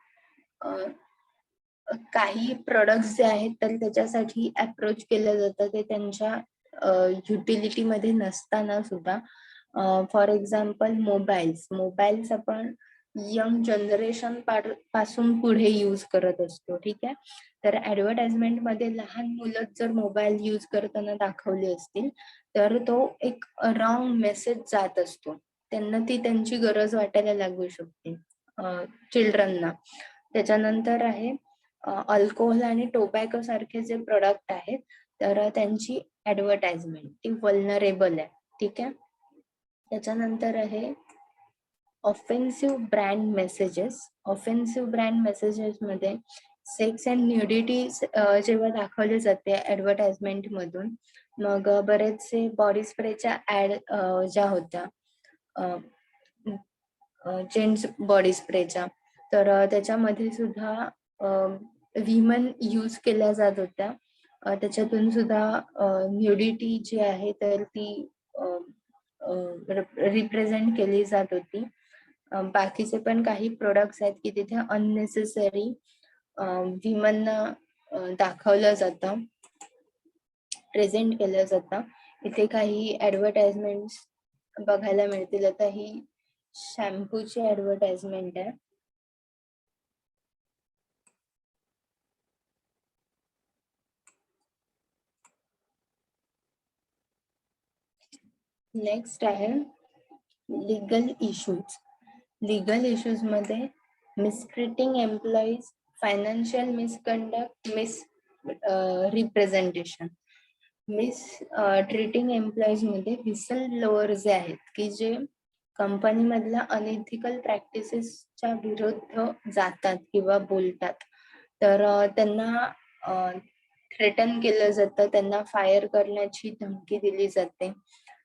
काही प्रोडक्ट्स जे आहेत तर त्याच्यासाठी अप्रोच केलं जातं ते त्यांच्या युटिलिटी मध्ये नसताना सुद्धा. फॉर एक्झाम्पल मोबाईल्स आपण यंग जनरेशन पासून पुढे यूज करत असतो. ठीक आहे. तर ऍडव्हर्टाइजमेंट मध्ये लहान मुलं जर मोबाईल यूज करताना दाखवले असतील तर तो एक रॉंग मेसेज जात असतो. त्यांना ती त्यांची गरज वाटायला लागू शकते चिल्ड्रनना. त्याच्यानंतर आहे अल्कोहोल आणि टोबॅको सारखे जे प्रोडक्ट आहेत तर त्यांची ऍडव्हर्टाइजमेंट ती वल्नरेबल आहे. ठीक आहे. त्याच्यानंतर आहे offensive brand messages. Offensive brand messages मध्ये सेक्स अँड न्यूडिटी जेव्हा दाखवले जाते ऍडव्हर्टाइजमेंट मधून, मग बरेचसे बॉडी स्प्रेच्या ऍड ज्या होत्या जेंट्स बॉडी स्प्रेच्या, तर त्याच्यामध्ये सुद्धा विमन यूज केल्या जात होत्या. त्याच्यातून सुद्धा न्यूडिटी जी आहे तर ती रिप्रेझेंट केली जात होती. बाकीचे पण काही प्रोडक्ट्स आहेत की तिथे अननेसेसरी विमनना दाखवलं जातं, प्रेझेंट केलं जातं. इथे काही ऍडव्हर्टाइजमेंट बघायला मिळतील. आता ही शॅम्पूची ऍडव्हर्टाइजमेंट आहे. नेक्स्ट आहे लीगल इश्यूज. लीगल इश्यूज मध्ये mistreating employees, financial misconduct, representation. Treating employees मध्ये व्हिसल ब्लोअर जे आहेत की जे कंपनी मधल्या अनएथिकल प्रॅक्टिसेसच्या विरुद्ध जातात किंवा बोलतात, तर त्यांना थ्रेटन केलं जातं, त्यांना फायर करण्याची धमकी दिली जाते.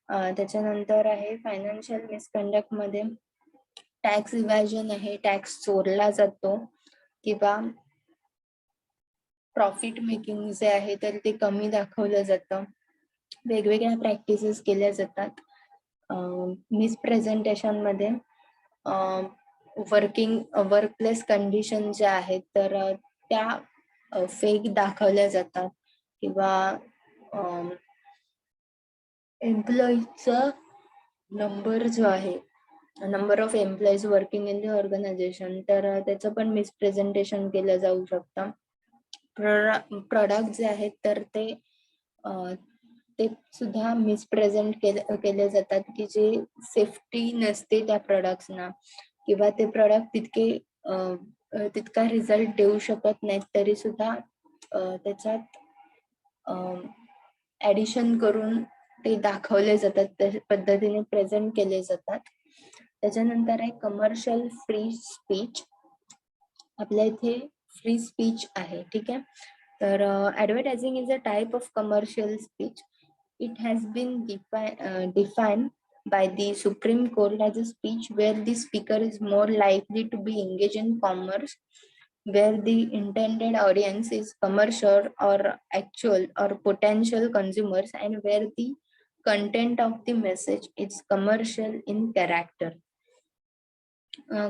त्याच्यानंतर आहे फायनान्शियल मिसकंडक्ट मध्ये टॅक्स इव्हॅजन आहे, टॅक्स चोरला जातो किंवा प्रॉफिट मेकिंग जे आहे तर ते कमी दाखवलं जातं. वेगवेगळ्या प्रॅक्टिसेस केल्या जातात. मिसप्रेझेंटेशन मध्ये वर्कप्लेस कंडिशन ज्या आहेत तर त्या फेक दाखवल्या जातात किंवा एम्प्लॉईजचा नंबर जो आहे, number of employees working in the organisation, तर त्याचं पण मिसप्रेझेंटेशन केलं जाऊ शकतं. प्रोडक्ट जे आहेत तर ते सुद्धा मिसप्रेझेंट केले जातात की जे सेफ्टी नसते त्या प्रोडक्ट्सना किंवा ते प्रोडक्ट तितका रिझल्ट देऊ शकत नाहीत, तरी सुद्धा त्याच्यात ऍडिशन करून ते दाखवले जातात, त्या पद्धतीने प्रेझेंट केले जातात. त्याच्यानंतर आहे कमर्शियल फ्री स्पीच. आपल्या इथे फ्री स्पीच आहे. ठीक आहे. तर advertising is a type of commercial speech. It has been defined by the Supreme Court as a speech where the speaker is more likely to be engaged in commerce, where the intended audience is commercial or actual or potential consumers, and where the content of the message is commercial in character.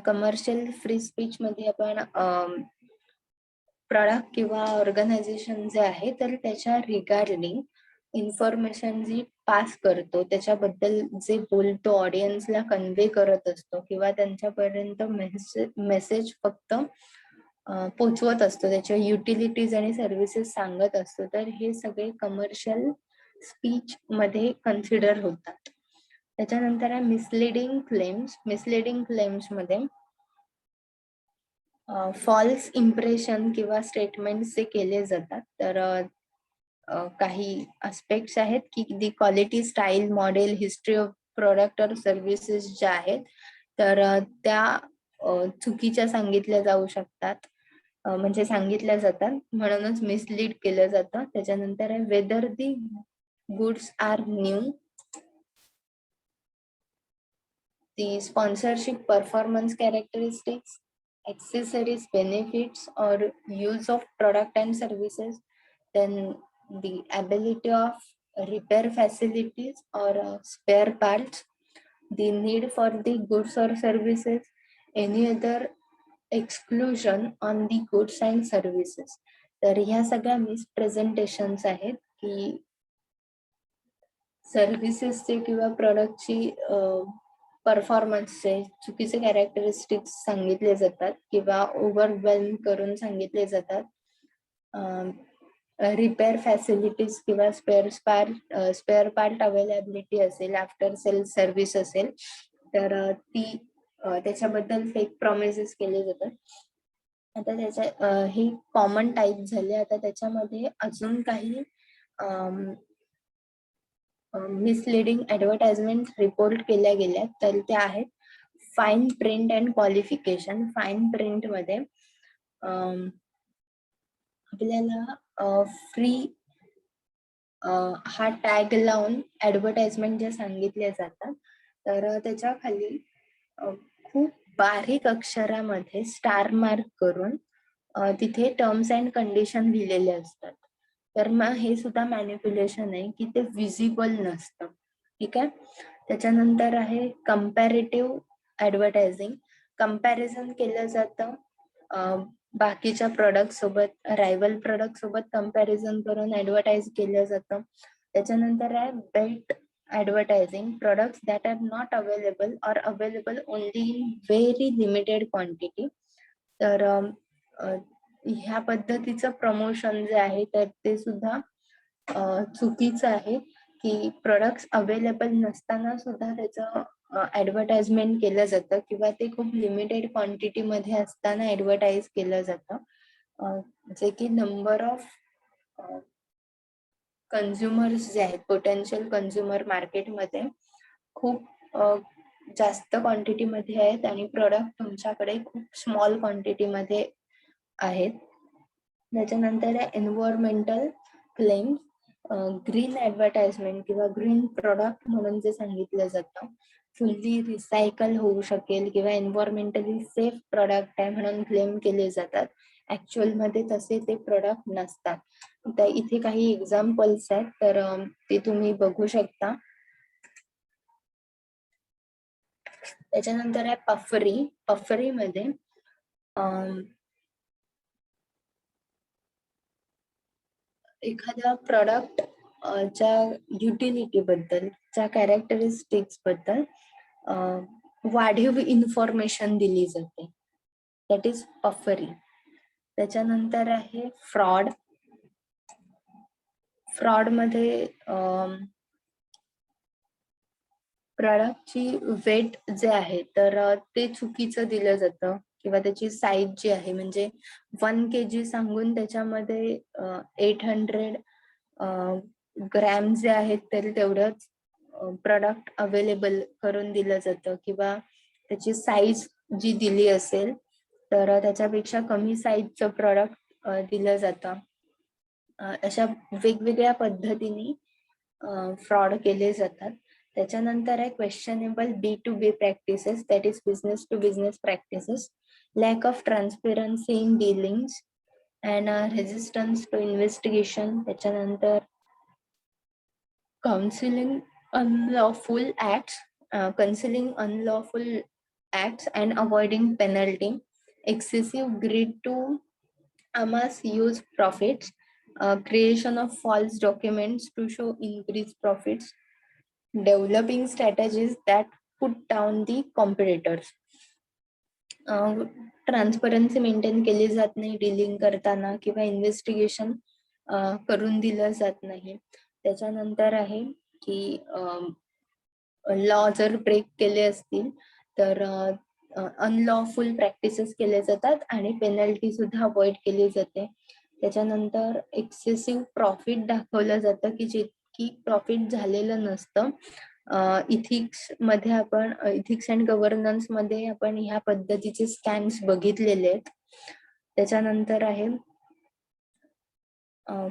Commercial free speech मध्ये आपण product किंवा organisation जे आहे तर त्याच्या regarding information जी pass करतो, त्याच्याबद्दल जे बोलतो, ऑडियन्सला कन्व्हे करत असतो किंवा त्यांच्यापर्यंत मेसेज फक्त पोचवत असतो, त्याच्या युटिलिटीज आणि सर्व्हिसेस सांगत असतो, तर हे सगळे कमर्शियल स्पीच मध्ये कन्सिडर होतात. त्याच्यानंतर आहे मिसलिडिंग क्लेम्स. मिसलिडिंग क्लेम्स मध्ये फॉल्स इम्प्रेशन किंवा स्टेटमेंट जे केले जातात, तर काही आस्पेक्ट्स आहेत की the quality, style, model, history of product और सर्व्हिसेस ज्या आहेत तर त्या चुकीच्या सांगितल्या जाऊ शकतात, म्हणजे सांगितल्या जातात, म्हणूनच मिसलीड केलं जातं. त्याच्यानंतर आहे whether the goods are new, the sponsorship, performance characteristics, accessories, benefits, or use of product and services, then the ability of repair facilities or spare parts, the need for the goods or services, any other exclusion on the goods and services. तर ह्या सगळ्या मिसप्रेझेंटेशन्स आहेत की सर्व्हिसेसचे किंवा प्रोडक्टची परफॉर्मन्सचे चुकीचे characteristics सांगितले जातात किंवा ओव्हरवेल्म करून सांगितले जातात. रिपेअर फॅसिलिटीज किंवा स्पेअर पार्ट अवेलेबिलिटी असेल, आफ्टर सेल सर्व्हिस असेल, तर त्याच्याबद्दल फेक प्रॉमिसेस केले जातात. आता त्याच्या हे कॉमन टाईप झाले. आता त्याच्यामध्ये अजून काही मिसलिडिंग ऍडव्हर्टाइजमेंट रिपोर्ट केल्या गेल्या, तर त्या आहेत fine print and qualification. Fine print मध्ये आपल्याला फ्री हा टॅग लावून ऍडव्हर्टाइजमेंट जे सांगितले जातात, तर त्याच्या खाली खूप बारीक अक्षरामध्ये स्टार मार्क करून तिथे टर्म्स अँड कंडिशन लिहिलेले असतात. तर मग हे सुद्धा मॅनिप्युलेशन आहे की ते विजिबल नसतं. ठीक आहे. त्याच्यानंतर आहे कंपॅरेटिव्ह ऍडव्हर्टायझिंग. कंपॅरिझन केलं जातं बाकीच्या प्रोडक्ट सोबत, रायव्हल प्रोडक्ट सोबत कंपॅरिझन करून ऍडव्हर्टाइज केलं जातं. त्याच्यानंतर आहे बेट advertising, products that are not available or available only in very limited quantity. तर ह्या पद्धतीचं प्रमोशन जे आहे तर ते सुद्धा चुकीचं आहे की प्रोडक्ट्स अवेलेबल नसताना सुद्धा त्याचं ऍडव्हर्टाइजमेंट केलं जातं किंवा ते खूप लिमिटेड क्वांटिटी मध्ये असताना ऍडव्हर्टाइज केलं जातं, जे की नंबर ऑफ कन्झ्युमर्स जे आहेत, पोटेन्शियल कन्झ्युमर मार्केटमध्ये खूप जास्त क्वांटिटी मध्ये आहेत आणि प्रोडक्ट तुमच्याकडे खूप स्मॉल क्वांटिटी मध्ये आहेत. त्याच्यानंतर एन्व्हायरमेंटल क्लेम. ग्रीन ऍडव्हर्टाइजमेंट किंवा ग्रीन प्रोडक्ट म्हणून जे सांगितलं जातं, फुल्ली रिसायकल होऊ शकेल किंवा एन्व्हायरमेंटली सेफ प्रोडक्ट आहे म्हणून क्लेम केले जातात. ऍक्च्युअल मध्ये तसे ते प्रोडक्ट नसतात. तर इथे काही एक्झाम्पल्स आहेत, तर ते तुम्ही बघू शकता. त्याच्यानंतर आहे पफरी. पफरीमध्ये एखाद्या प्रोडक्ट च्या युटिलिटी बद्दल, च्या कॅरेक्टरिस्टिक्स बद्दल वाढीव इन्फॉर्मेशन दिली जाते, दॅट इज पफरी. त्याच्यानंतर आहे फ्रॉड. फ्रॉड मध्ये प्रोडक्टची वेट जे आहे तर ते चुकीचं दिलं जातं किंवा त्याची साईज जी आहे, म्हणजे 1 kg सांगून त्याच्यामध्ये 800 ग्रॅम जे आहेत तर तेवढंच प्रोडक्ट अवेलेबल करून दिलं जातं किंवा त्याची साईज जी दिली असेल तर त्याच्यापेक्षा कमी साईजचं प्रोडक्ट दिलं जातं. अशा वेगवेगळ्या पद्धतीने फ्रॉड केले जातात. त्याच्यानंतर आहे questionable B2B practices, that is business to business practices. Lack of transparency in dealings and resistance to investigation. त्याच्यानंतर concealing unlawful acts and avoiding penalty. Excessive greed to amass huge profits. Creation of false documents to show increased profits. Developing strategies that put down the competitors. Transparency maintain केली जात नाही dealing करताना किंवा investigation करून दिलं जात नाही. त्याच्यानंतर आहे की लॉ जर ब्रेक केले असतील तर अनलॉफुल प्रॅक्टिसेस केले जातात आणि पेनल्टी सुद्धा अवॉइड केली जाते. त्याच्यानंतर एक्सेसिव्ह प्रॉफिट दाखवलं जातं की जे की प्रॉफिट झालेलं नसतं. इथिक्स मध्ये आपण इथिक्स अँड गव्हर्नन्स मध्ये आपण ह्या पद्धतीचे स्कॅम्स बघितलेले आहेत. त्याच्यानंतर आहे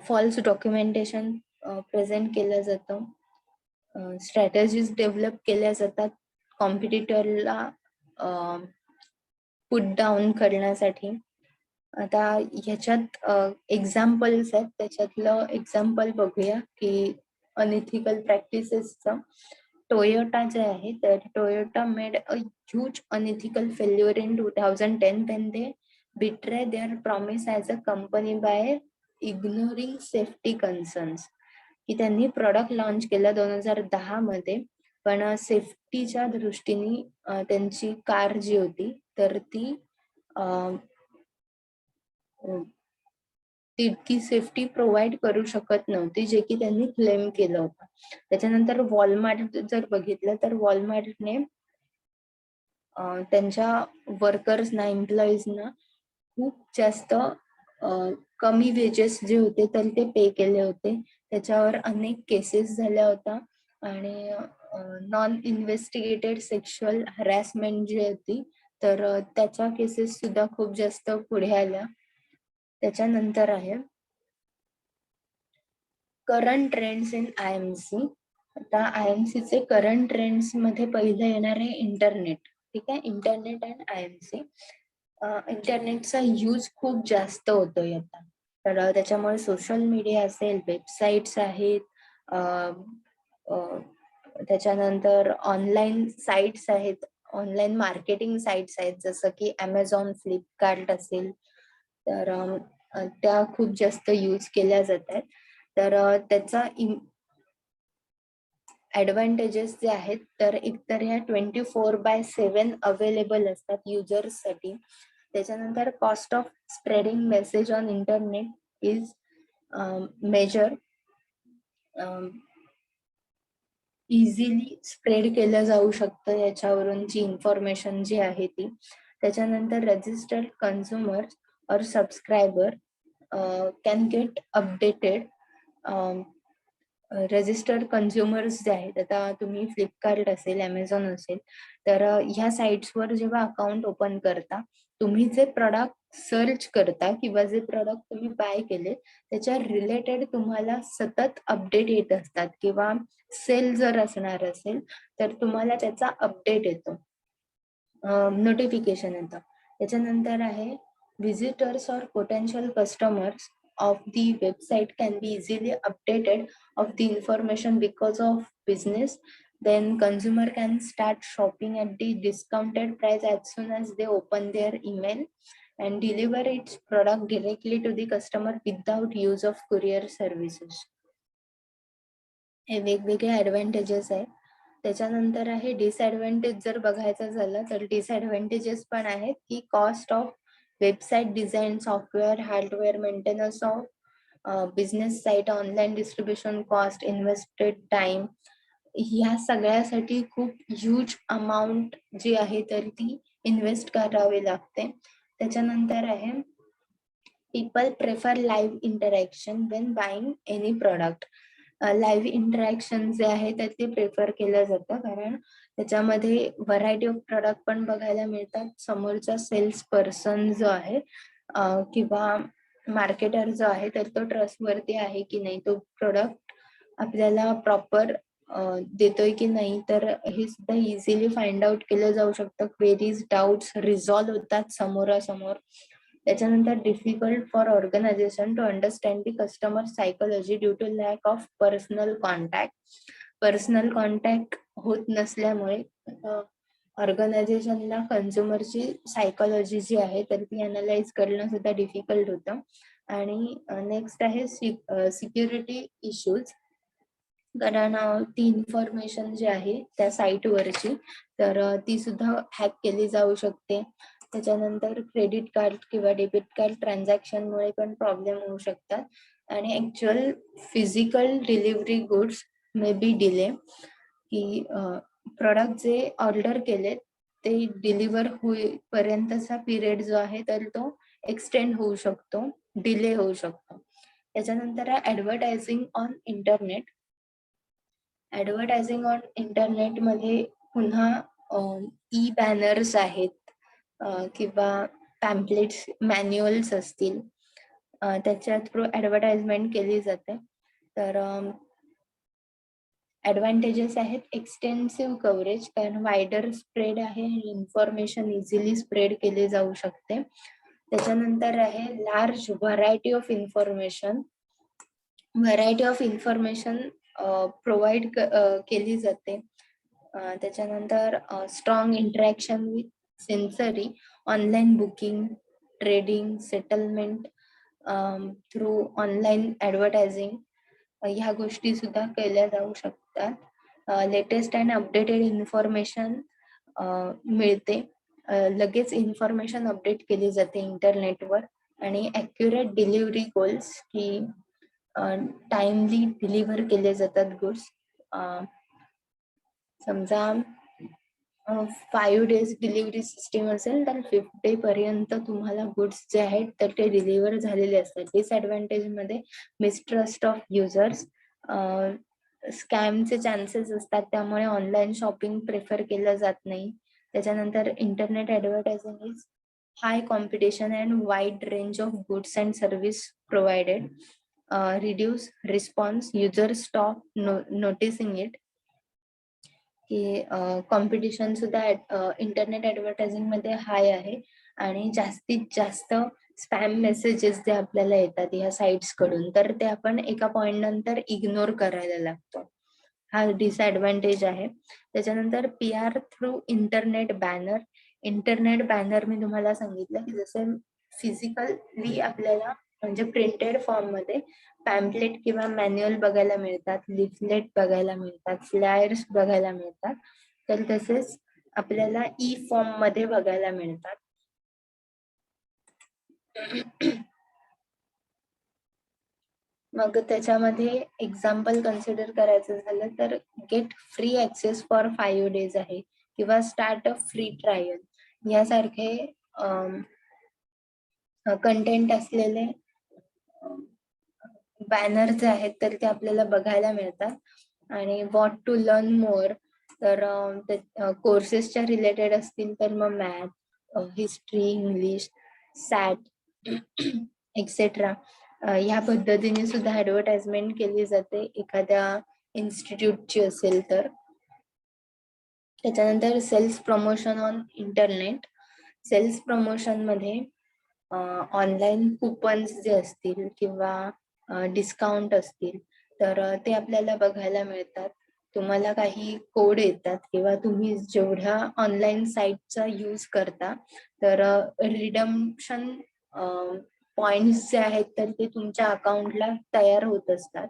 फॉल्स डॉक्युमेंटेशन प्रेझेंट केलं जातं. स्ट्रॅटेजीज डेव्हलप केल्या जातात कॉम्पिटिटरला पुट डाऊन करण्यासाठी. आता ह्याच्यात एक्झाम्पल्स आहेत, त्याच्यातलं एक्झाम्पल बघूया की अनइथिकल प्रॅक्टिसेसचं. टोयोटा जे आहे तर Toyota made a huge unethical failure in 2010 when they betray their promise as a company by ignoring safety concerns. की त्यांनी प्रोडक्ट लॉन्च केलं 2010 मध्ये पण सेफ्टीच्या दृष्टीने त्यांची कार जी होती तर ती तितकी सेफ्टी प्रोव्हाइड करू शकत नव्हती, जे की त्यांनी क्लेम केलं होतं. त्याच्यानंतर वॉलमार्ट जर बघितलं तर वॉलमार्टने त्यांच्या वर्कर्सना, एम्प्लॉईजना खूप जास्त कमी वेजेस जे होते तर ते पे केले होते. त्याच्यावर अनेक केसेस झाल्या होत्या आणि नॉन इन्व्हेस्टिगेटेड सेक्शुअल हॅरॅसमेंट जी होती तर त्याच्या केसेस सुद्धा खूप जास्त पुढे आल्या. त्याच्यानंतर आहे करंट ट्रेंड्स इन IMC. आता IMCचे करंट ट्रेंड्स मध्ये पहिलं येणार आहे इंटरनेट. ठीक आहे, इंटरनेट अँड IMC. इंटरनेटचा यूज खूप जास्त होतोय आता. तर त्याच्यामुळे सोशल मीडिया असेल, वेबसाईट्स आहेत, त्याच्यानंतर ऑनलाईन साइट्स आहेत, ऑनलाईन मार्केटिंग साइट्स आहेत, जसं की Amazon, फ्लिपकार्ट असेल, तर त्या खूप जास्त यूज केल्या जात आहेत. तर त्याचा ऍडव्हान्टेजेस जे आहेत तर एकतर ह्या 24/7 अवेलेबल असतात युजर्ससाठी. त्याच्यानंतर cost of spreading message on internet is major. Easily spread केलं जाऊ शकतं याच्यावरून जी इन्फॉर्मेशन जी आहे ती. त्याच्यानंतर रजिस्टर्ड कन्झ्युमर और subscriber can get updated. Registered consumers जे आहेत, आता तुम्ही फ्लिपकार्ट असेल, Amazon असेल, तर ह्या साइट्सवर जेव्हा अकाउंट ओपन करता, तुम्ही जे प्रॉडक्ट सर्च करता किंवा जे प्रॉडक्ट तुम्ही बाय केले त्याच्या रिलेटेड तुम्हाला सतत अपडेट येत असतात किंवा सेल जर असणार असेल तर तुम्हाला त्याचा अपडेट येतो, नोटिफिकेशन येतं. त्याच्यानंतर आहे व्हिजिटर्स और potential customers of the website can be easily updated of the information because of business. Then consumer can start shopping at the discounted price as soon as they open their email and deliver its product directly to the customer without use of courier services. हे वेगवेगळे advantages आहेत. त्याच्यानंतर आहे disadvantage. जर बघायचं झालं तर disadvantages पण आहेत की cost of website design, software, hardware, maintenance of business site, online distribution cost, invested time, ह्या सगळ्यासाठी खूप ह्यूज अमाऊंट जी आहे तर ती इन्व्हेस्ट करावी लागते. त्याच्यानंतर आहे people prefer live interaction Wien buying any product. Live interaction जे आहे तर ते प्रेफर केलं जातं, कारण त्याच्यामध्ये व्हरायटी ऑफ प्रॉडक्ट पण बघायला मिळतात. समोरचा सेल्स पर्सन जो आहे किंवा मार्केटर जो आहे तर तो ट्रस्टवरती आहे की नाही, तो प्रोडक्ट आपल्याला प्रॉपर देतोय की नाही, तर हे सुद्धा इझिली फाइंड आउट केलं जाऊ शकतं. क्वेरीज, डाऊट्स रिझॉल्व्ह होतात समोरासमोर. त्याच्यानंतर difficult for organisation to understand the customer psychology due to lack of personal contact. Personal contact होत नसल्यामुळे ऑर्गनायझेशनला कन्झ्युमरची सायकोलॉजी जी आहे तर ती अनालाइज करणं सुद्धा डिफिकल्ट होतं. आणि नेक्स्ट आहे सिक्युरिटी इश्यूज, कारण ती इन्फॉर्मेशन जी आहे त्या साईटवरची तर ती सुद्धा हॅक केली जाऊ शकते. त्याच्यानंतर क्रेडिट कार्ड किंवा डेबिट कार्ड ट्रान्झॅक्शनमुळे पण प्रॉब्लेम होऊ शकतात आणि actual physical delivery goods may be delay, की प्रोडक्ट जे ऑर्डर केले ते डिलिव्हर होईपर्यंतचा पिरियड जो आहे तर तो एक्सटेंड होऊ शकतो, डिले होऊ शकतो. त्याच्यानंतर advertising on internet. Advertising on इंटरनेटमध्ये पुन्हा ई बॅनर्स आहेत किंवा पॅम्पलेट्स, मॅन्युअल्स असतील, त्याच्या थ्रू ऍडव्हर्टाइजमेंट केली जाते. तर ऍडव्हान्टेजेस आहेत एक्सटेन्सिव्ह कव्हरेज, कारण वायडर स्प्रेड आहे आणि इन्फॉर्मेशन इझिली स्प्रेड केली जाऊ शकते. त्याच्यानंतर आहे large variety of information. Variety of information provide केली जाते. त्याच्यानंतर strong interaction with sensory, online booking, trading, settlement through online advertising, ह्या गोष्टी सुद्धा केल्या जाऊ शकतात. लेटेस्ट अँड अपडेटेड इन्फॉर्मेशन मिळते. लगेच इन्फॉर्मेशन अपडेट केली जाते इंटरनेटवर आणि ॲक्युरेट डिलिव्हरी गोल्स की टाइमली डिलिव्हर केले जातात गुड्स. समजा 5 डेज डिलिव्हरी सिस्टीम असेल तर 5th डे पर्यंत तुम्हाला गुड्स जे आहेत तर ते डिलिव्हर झालेले असतात. डिसएडव्हान्टेज मध्ये मिसट्रस्ट ऑफ युजर्स, स्कॅमचे चान्सेस असतात, त्यामुळे ऑनलाईन शॉपिंग प्रेफर केलं जात नाही. त्याच्यानंतर internet advertising is hi competition and wide range of goods and service provided. Reduce response, user stop noticing it. की कॉम्पिटिशन सुद्धा इंटरनेट ॲडव्हर्टायझिंग मध्ये हाय आहे आणि जास्तीत जास्त स्पॅम मेसेजेस जे आपल्याला येतात या साइट्स कडून, तर ते आपण एका पॉइंट नंतर इग्नोर करायला लागतो. हा डिसएडव्हान्टेज आहे. त्याच्यानंतर PR through internet banner. Internet banner मी तुम्हाला सांगितलं की जसे फिजिकली आपल्याला म्हणजे प्रिंटेड फॉर्म मध्ये पॅम्पलेट किंवा मॅन्युअल बघायला मिळतात, लिफलेट बघायला मिळतात, फ्लायर्स बघायला मिळतात, तर तसेच आपल्याला ई फॉर्म मध्ये बघायला मिळतात. मग त्याच्यामध्ये एक्झाम्पल कन्सिडर करायचं झालं तर get free access for 5 days आहे किंवा स्टार्ट अ फ्री ट्रायल यासारखे कंटेंट असलेले बॅनर जे आहेत तर ते आपल्याला बघायला मिळतात. आणि व्हॉट टू लर्न मोर, तर कोर्सेसच्या रिलेटेड असतील तर मग मॅथ, हिस्ट्री, इंग्लिश, सॅट एक्सेट्रा ह्या पद्धतीने सुद्धा ऍडव्हर्टाइजमेंट केली जाते एखाद्या इन्स्टिट्यूटची असेल तर. त्याच्यानंतर sales promotion on internet. Sales promotion मध्ये ऑनलाईन कुपन्स जे असतील किंवा डिस्काउंट असतील तर ते आपल्याला बघायला मिळतात. तुम्हाला काही कोड येतात किंवा तुम्ही जेवढ्या ऑनलाईन साईटचा यूज करता तर रिडम्पशन पॉइंट्स जे आहेत तर ते तुमच्या अकाउंटला तयार होत असतात.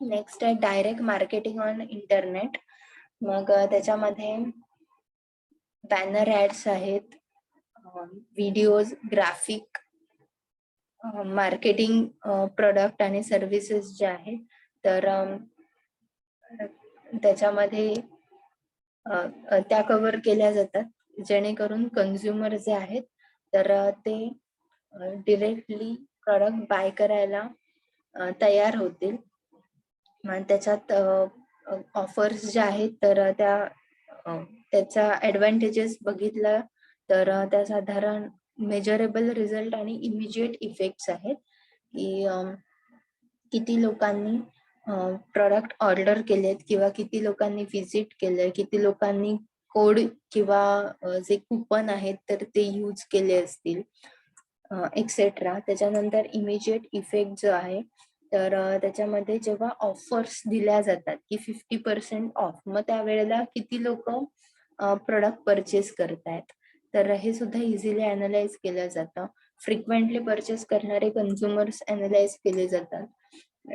नेक्स्ट आहे डायरेक्ट मार्केटिंग ऑन इंटरनेट. मग त्याच्यामध्ये बॅनर ऍड्स आहेत, व्हिडिओज, ग्राफिक, मार्केटिंग प्रोडक्ट आणि सर्व्हिसेस जे आहेत तर त्याच्यामध्ये त्या कव्हर केल्या जातात, जेणेकरून कन्झ्युमर जे आहेत तर ते डिरेक्टली प्रोडक्ट बाय करायला तयार होतील. मग त्याच्यात ऑफर्स ज्या आहेत तर त्याचा ऍडव्हान्टेजेस बघितलं तर त्या साधारण मेजरेबल रिझल्ट आणि इमिजिएट इफेक्ट्स आहेत की किती लोकांनी प्रोडक्ट ऑर्डर केलेत किंवा किती लोकांनी व्हिजिट केलंय, किती लोकांनी कोड किंवा जे कुपन आहेत तर ते यूज केले असतील एक्सेट्रा. त्याच्यानंतर इमिजिएट इफेक्ट जो आहे तर त्याच्यामध्ये जेव्हा ऑफर्स दिल्या जातात की 50% ऑफ, मग त्यावेळेला किती लोक प्रोडक्ट परचेस करतायत तर हे सुद्धा इझिली अनालाइज केलं जातं. फ्रिक्वेंटली परचेस करणारे कन्झ्युमर्स अनालाइज केले जातात.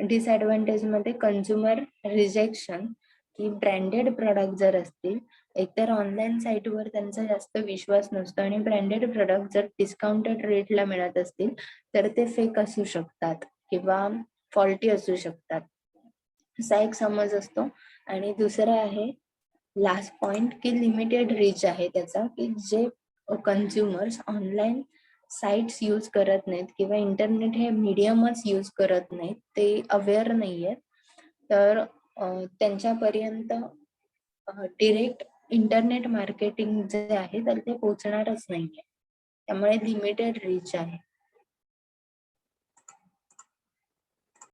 डिसएडव्हान्टेज मध्ये कन्झ्युमर रिजेक्शन, की ब्रँडेड प्रोडक्ट जर असतील, एकतर ऑनलाईन साईटवर त्यांचा जास्त विश्वास नसतो आणि ब्रँडेड प्रोडक्ट जर डिस्काउंटेड रेटला मिळत असतील तर ते फेक असू शकतात किंवा फॉल्टी असू शकतात, असा एक समज असतो. आणि दुसरं आहे लास्ट पॉइंट की लिमिटेड रीच आहे त्याचा, की जे कन्झ्युमर्स ऑनलाईन साइट्स यूज करत नाहीत किंवा इंटरनेट हे मीडियमच यूज करत नाहीत, ते अवेअर नाहीयेत, तर त्यांच्यापर्यंत डिरेक्ट इंटरनेट मार्केटिंग जे आहे तर ते पोहोचणारच नाहीये. त्यामुळे लिमिटेड रीच आहे.